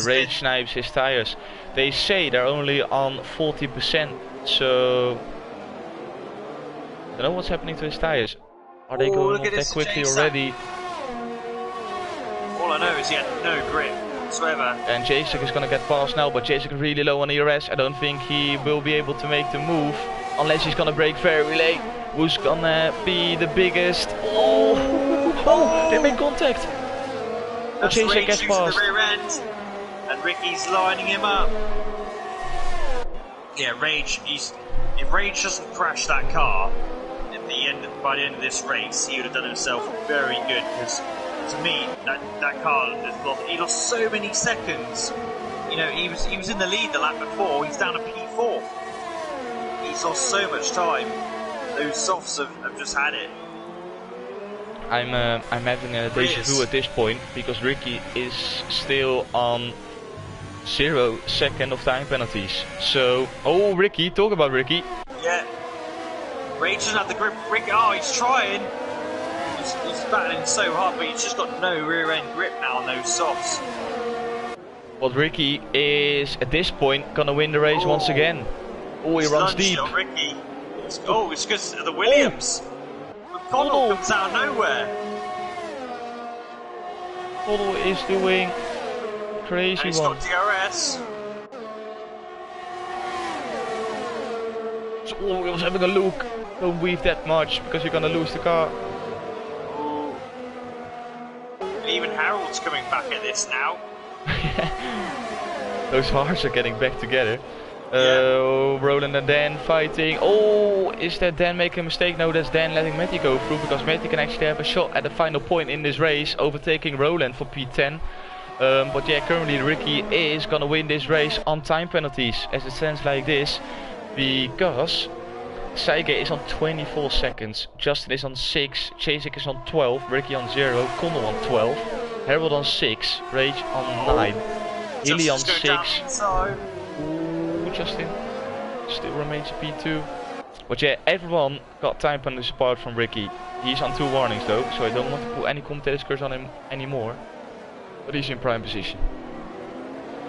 Rage snipes his tyres. They say they're only on 40%. So I don't know what's happening to his tyres. Are they going off that quickly already? All I know is he had no grip whatsoever. And Jacek is going to get past now, but Jacek is really low on ERS. I don't think he will be able to make the move unless he's going to brake very late. Who's going to be the biggest? Oh, they made contact. But Jacek gets past. The rear end, and Ricky's lining him up. Yeah, Rage. If Rage doesn't crash that car by the end of this race, he would have done himself very good, because to me that car he lost so many seconds. You know, he was in the lead the lap before. He's down to P4 fourth. He's lost so much time. Those softs have just had it. I'm having a deja vu at this point because Ricky is still on 0 second of time penalties. So, oh, Ricky, talk about Ricky. Yeah. Rage doesn't have the grip. Ricky, oh, he's trying. He's battling so hard, but he's just got no rear end grip now on those softs. But Ricky is at this point gonna win the race once again. Oh, he runs deep. Shot, Ricky. It's because of the Williams. Connell comes out of nowhere. Connell is doing crazy and he's one. got DRS. So, oh, he was having a look. Don't weave that much because you're gonna lose the car. Ooh. And even Harold's coming back at this now. Those hearts are getting back together. Yeah. Roland and Dan fighting. Oh, is that Dan making a mistake? No, that's Dan letting Matty go through because Matty can actually have a shot at the final point in this race, overtaking Roland for P10. But yeah, currently Ricky is gonna win this race on time penalties as it stands like this, because Saige is on 24 seconds, Justin is on 6, Chasik is on 12, Ricky on 0, Connell on 12, Harold on 6, Rage on 9, Hilly on 6. Ooh, Justin still remains a P2. But yeah, everyone got time penalties apart from Ricky. He's on 2 warnings though, so I don't want to put any commentator's curse on him anymore. But he's in prime position.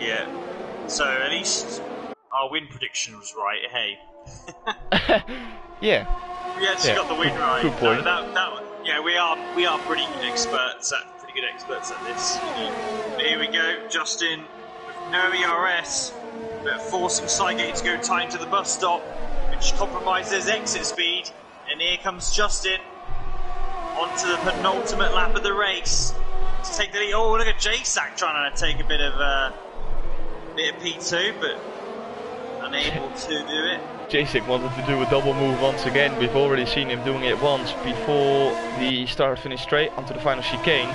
Yeah. So at least our win prediction was right, hey. Yeah. We actually got the win right. Good point. Yeah, we are pretty good experts at this. But here we go, Justin with no ERS, but forcing Saige to go time to the bus stop, which compromises exit speed. And here comes Justin onto the penultimate lap of the race to take the lead. Oh, look at J-Sack trying to take a bit of P2, but unable to do it. J-Sack wanted to do a double move once again. We've already seen him doing it once before the start-finish straight onto the final chicane.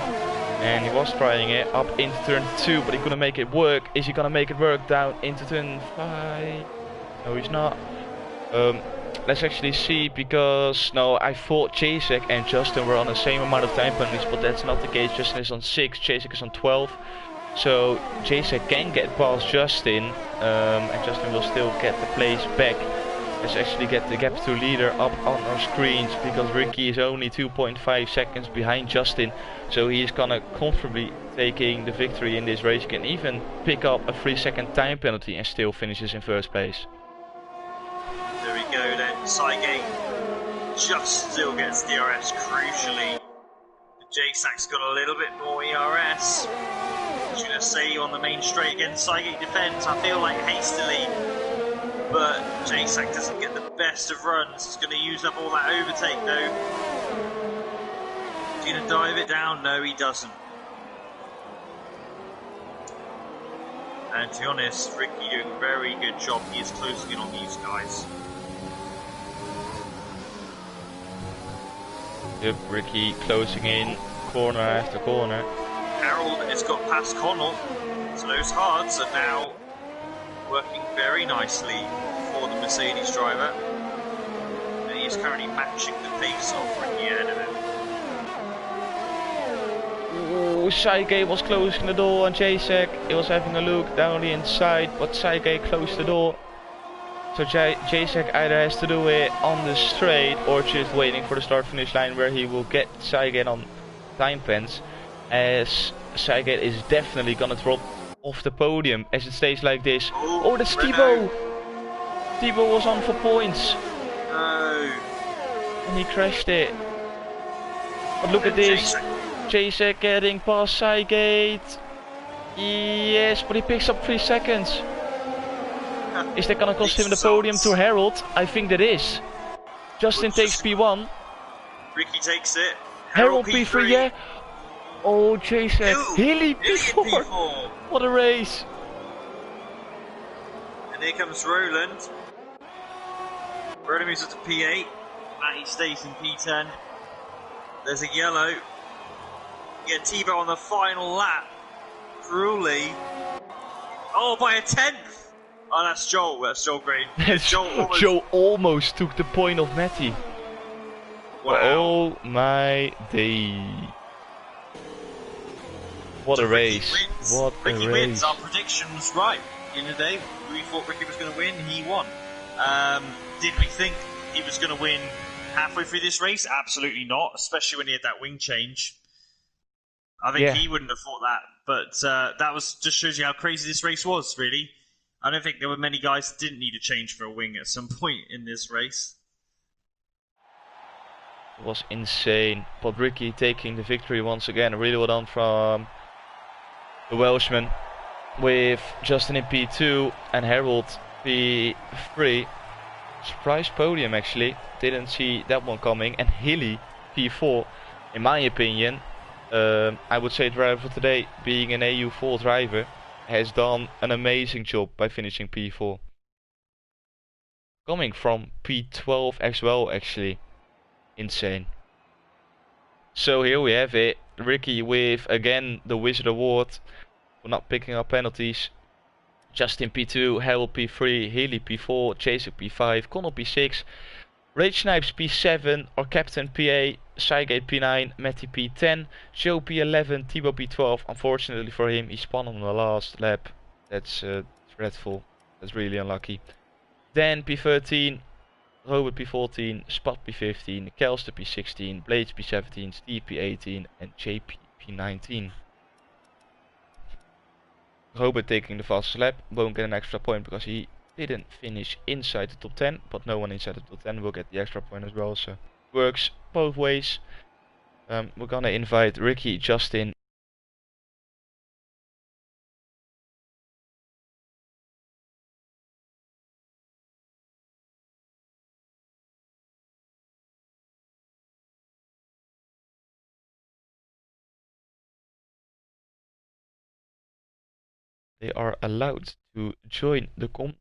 And he was trying it up into turn 2, but he couldn't make it work. Is he gonna make it work down into turn 5? No, he's not. Let's actually see, because no, I thought Chasek and Justin were on the same amount of time penalties, but that's not the case. Justin is on 6, Chasek is on 12. So Chasek can get past Justin, and Justin will still get the place back. Let's actually get the gap to leader up on our screens, because Ricky is only 2.5 seconds behind Justin. So he's gonna comfortably taking the victory in this race. He can even pick up a 3-second time penalty and still finishes in first place. There we go then, Saige just still gets DRS crucially. J-Sack's got a little bit more ERS. I was going to say on the main straight again, Saige defends, I feel like hastily, but J-Sack doesn't get the best of runs. He's going to use up all that overtake though. He's going to dive it down, no he doesn't. And to be honest, Ricky doing a very good job. He is closing in on these guys. Yep, Ricky closing in corner after corner. Harold has got past Connell, so those hards are now working very nicely for the Mercedes driver. And he is currently matching the pace of Ricky ahead of him. Ooh, Saige was closing the door on J-Sack. He was having a look down the inside, but Saige closed the door. So J-Sack either has to do it on the straight or just waiting for the start-finish line, where he will get Saige on time pens, as Saige is definitely gonna drop off the podium as it stays like this. Oh, that's Thibaut! Thibaut was on for points. No. And he crashed it. But look at this. J-Sack getting past Saige. Yes, but he picks up 3 seconds. Is that gonna cost him the podium to Harold? I think that is. Justin takes P1. Ricky takes it. Harold P3, yeah. Oh, J-Sack. Hilly P4. What a race. And here comes Roland. Roland moves up to P8. Matty stays in P10. There's a yellow. Get Thibaut on the final lap. Cruelly. Oh, by a 10th. Oh, that's Joel. That's Joel Green. Joe almost took the point of Matty. Wow. Oh my day. What a race. What a race. Ricky wins. Our prediction was right. In the day, we thought Ricky was going to win. He won. Did we think he was going to win halfway through this race? Absolutely not, especially when he had that wing change. I think he wouldn't have thought that. But that was just shows you how crazy this race was, really. I don't think there were many guys that didn't need a change for a wing at some point in this race. It was insane. But Ricky taking the victory once again. Really well done from the Welshman. With Justin in P2 and Harold P3. Surprise podium actually. Didn't see that one coming. And Hilly P4. In my opinion, I would say driver for today, being an EU4 driver, has done an amazing job by finishing P4. Coming from P12 as well actually. Insane. So here we have it. Ricky with again the Wizard Award for not picking up penalties. Justin P2, Harold P3, Healy P4, Chaser P5, Connell P6, Rage Snipes P7, our Captain PA, Cygate P9, Matty P10, Joe P11, Thibaut P12. Unfortunately for him, he spun on the last lap. That's dreadful. That's really unlucky. Dan P13, Robert P14, Spot P15, Kelster P16, Blades P17, Steve P18 and JP P19. Robert taking the fastest lap, won't get an extra point because he didn't finish inside the top 10, but no one inside the top 10 will get the extra point as well, so works both ways. We're gonna invite Ricky, Justin, they are allowed to join the com.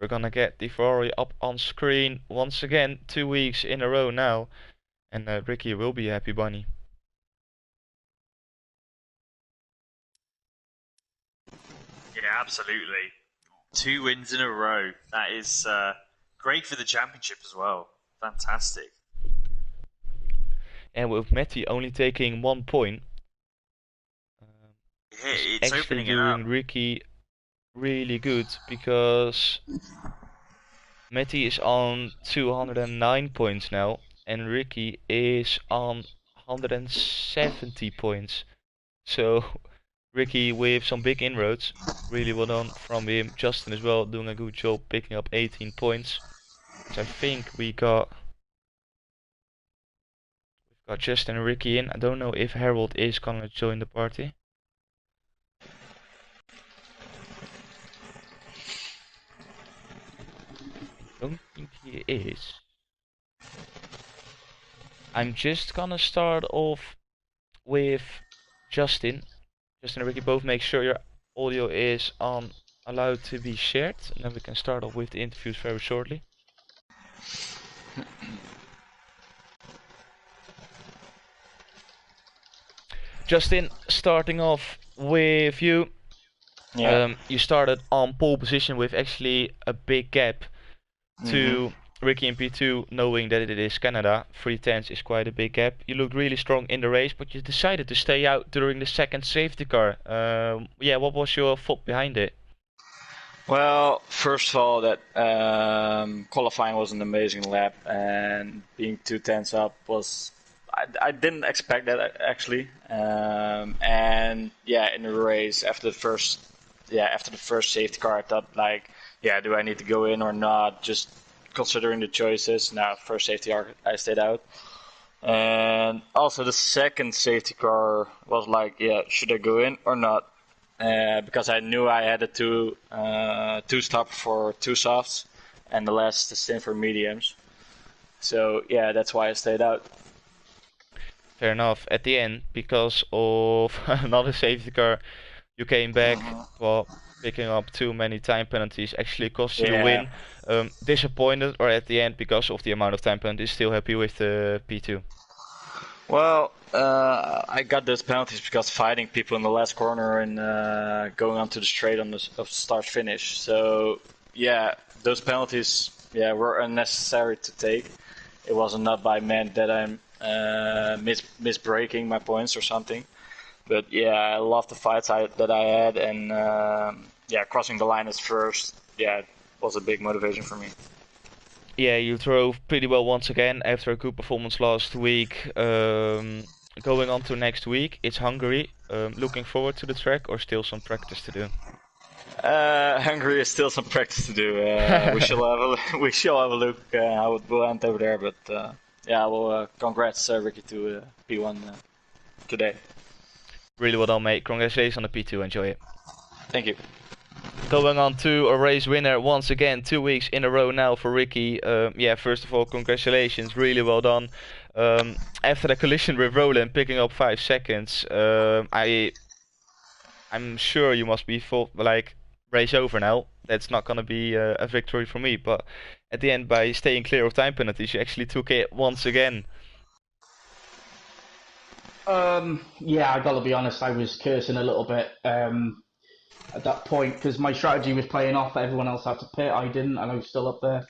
We're gonna get the Ferrari up on screen once again, 2 weeks in a row now, and Ricky will be a happy bunny. Yeah, absolutely. 2 wins in a row. That is great for the championship as well. Fantastic. And with Matty only taking 1 point, it's actually opening doing it up. Ricky really good, because Matty is on 209 points now and Ricky is on 170 points. So Ricky with some big inroads, really well done from him. Justin as well doing a good job picking up 18 points. So I think we've got Justin and Ricky in. I don't know if Harold is gonna join the party. I don't think he is. I'm just gonna start off with Justin. Justin and Ricky, both make sure your audio is on, allowed to be shared, and then we can start off with the interviews very shortly. Justin, starting off with you. Yeah. You started on pole position with actually a big gap to Ricky in P2, knowing that it is Canada. 3/10 is quite a big gap. You looked really strong in the race, but you decided to stay out during the second safety car. Yeah, what was your thought behind it? Well, first of all, that qualifying was an amazing lap, and being 2/10 up was. I didn't expect that actually, and yeah, in the race after the first safety car, I thought like, yeah, do I need to go in or not? Just considering the choices. Now, first safety car, I stayed out, and also the second safety car was like, yeah, should I go in or not? Because I knew I had a two stop for 2 softs, and the last stint for mediums. So yeah, that's why I stayed out. Fair enough. At the end, because of another safety car, you came back. Well, picking up too many time penalties actually cost you the win. Disappointed, or at the end, because of the amount of time penalties, still happy with the P2? Well, I got those penalties because fighting people in the last corner and going onto the straight on the of start finish. So yeah, those penalties were unnecessary to take. It wasn't not by meant that I'm misbreaking my points or something. But yeah, I love the fights that I had, and crossing the line as first, was a big motivation for me. Yeah, you drove pretty well once again after a good performance last week. Going on to next week, it's Hungary. Looking forward to the track, or still some practice to do? Hungary is still some practice to do. We shall have a look how it will end over there. But well, congrats Ricky to P1 today. Really well done, mate. Congratulations on the P2. Enjoy it. Thank you. Going on to a race winner once again, 2 weeks in a row now for Ricky. First of all, congratulations, really well done. After the collision with Roland, picking up 5 seconds, I'm sure you must be race over now. That's not gonna be a victory for me. But at the end, by staying clear of time penalties, you actually took it once again. I gotta be honest, I was cursing a little bit at that point because my strategy was playing off. Everyone else had to pit, I didn't, and I was still up there.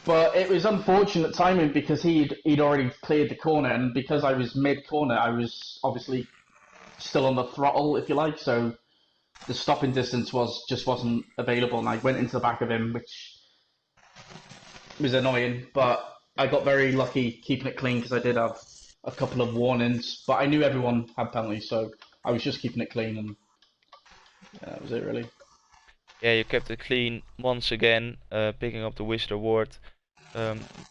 But it was unfortunate timing because he'd already cleared the corner, and because I was mid-corner, I was obviously still on the throttle, if you like, so the stopping distance wasn't available, and I went into the back of him, which was annoying, but I got very lucky keeping it clean because I did have a couple of warnings, but I knew everyone had penalties, so I was just keeping it clean, and that was it really. Yeah, you kept it clean once again, picking up the Wizard Award.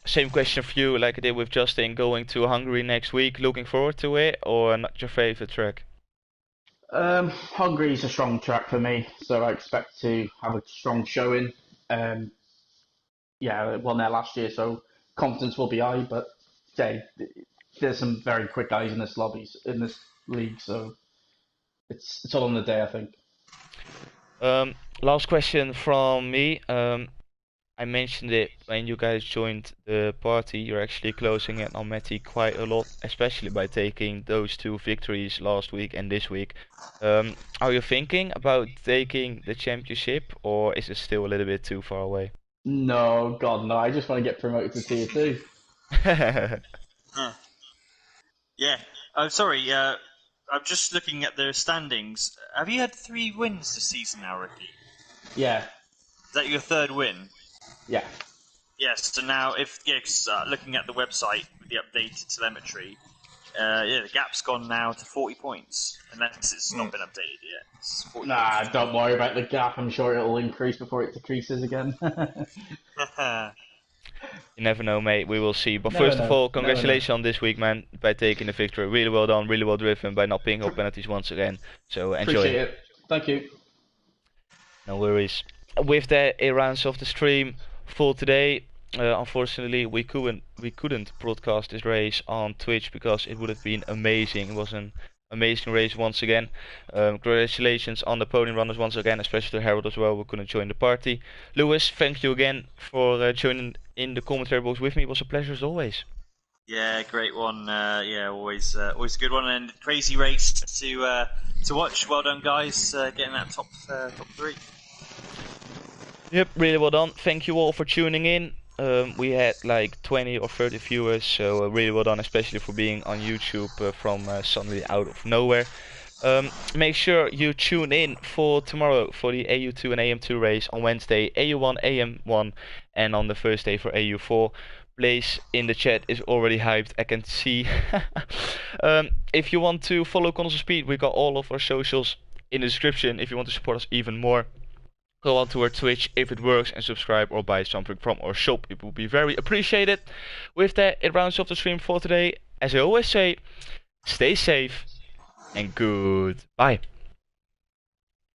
Same question for you, like I did with Justin, going to Hungary next week. Looking forward to it, or not your favorite track? Hungary is a strong track for me, so I expect to have a strong showing. I won there last year, so confidence will be high. But there's some very quick guys in this league, so it's all on the day, I think. Last question from me. I mentioned it when you guys joined the party. You're actually closing in on Matty quite a lot, especially by taking those 2 victories last week and this week. Are you thinking about taking the championship, or is it still a little bit too far away? No, God, no. I just want to get promoted to Tier 2. Yeah. I'm sorry. I'm just looking at the standings. Have you had 3 wins this season now, Ricky? Yeah. Is that your 3rd win? Yeah. Yes. So now, looking at the website with the updated telemetry, the gap's gone now to 40 points, unless it's not been updated yet. Nah, don't worry about the gap. I'm sure it'll increase before it decreases again. You never know, mate. We will see. But first of all, congratulations on this week, man, by taking the victory. Really well done, really well driven by not picking up penalties once again. So enjoy. Appreciate it. Thank you. No worries. With that, it rounds off the stream for today. Unfortunately, we couldn't broadcast this race on Twitch because it would have been amazing. It was an amazing race once again. Congratulations on the podium runners once again, especially to Harold as well, who couldn't join the party. Lewis, thank you again for joining in the commentary box with me. It was a pleasure as always. Yeah, great one. Always a good one, and crazy race to watch. Well done, guys, getting that top 3. Yep, really well done. Thank you all for tuning in. We had like 20 or 30 viewers, so really well done, especially for being on YouTube from suddenly out of nowhere. Make sure you tune in for tomorrow for the AU2 and AM2 race, on Wednesday AU1, AM1, and on the Thursday for AU4. Place in the chat is already hyped, I can see. If you want to follow Console Speed, we got all of our socials in the description. If you want to support us even more, go on to our Twitch if it works and subscribe or buy something from our shop. It will be very appreciated. With that, it rounds off the stream for today. As I always say, stay safe and goodbye.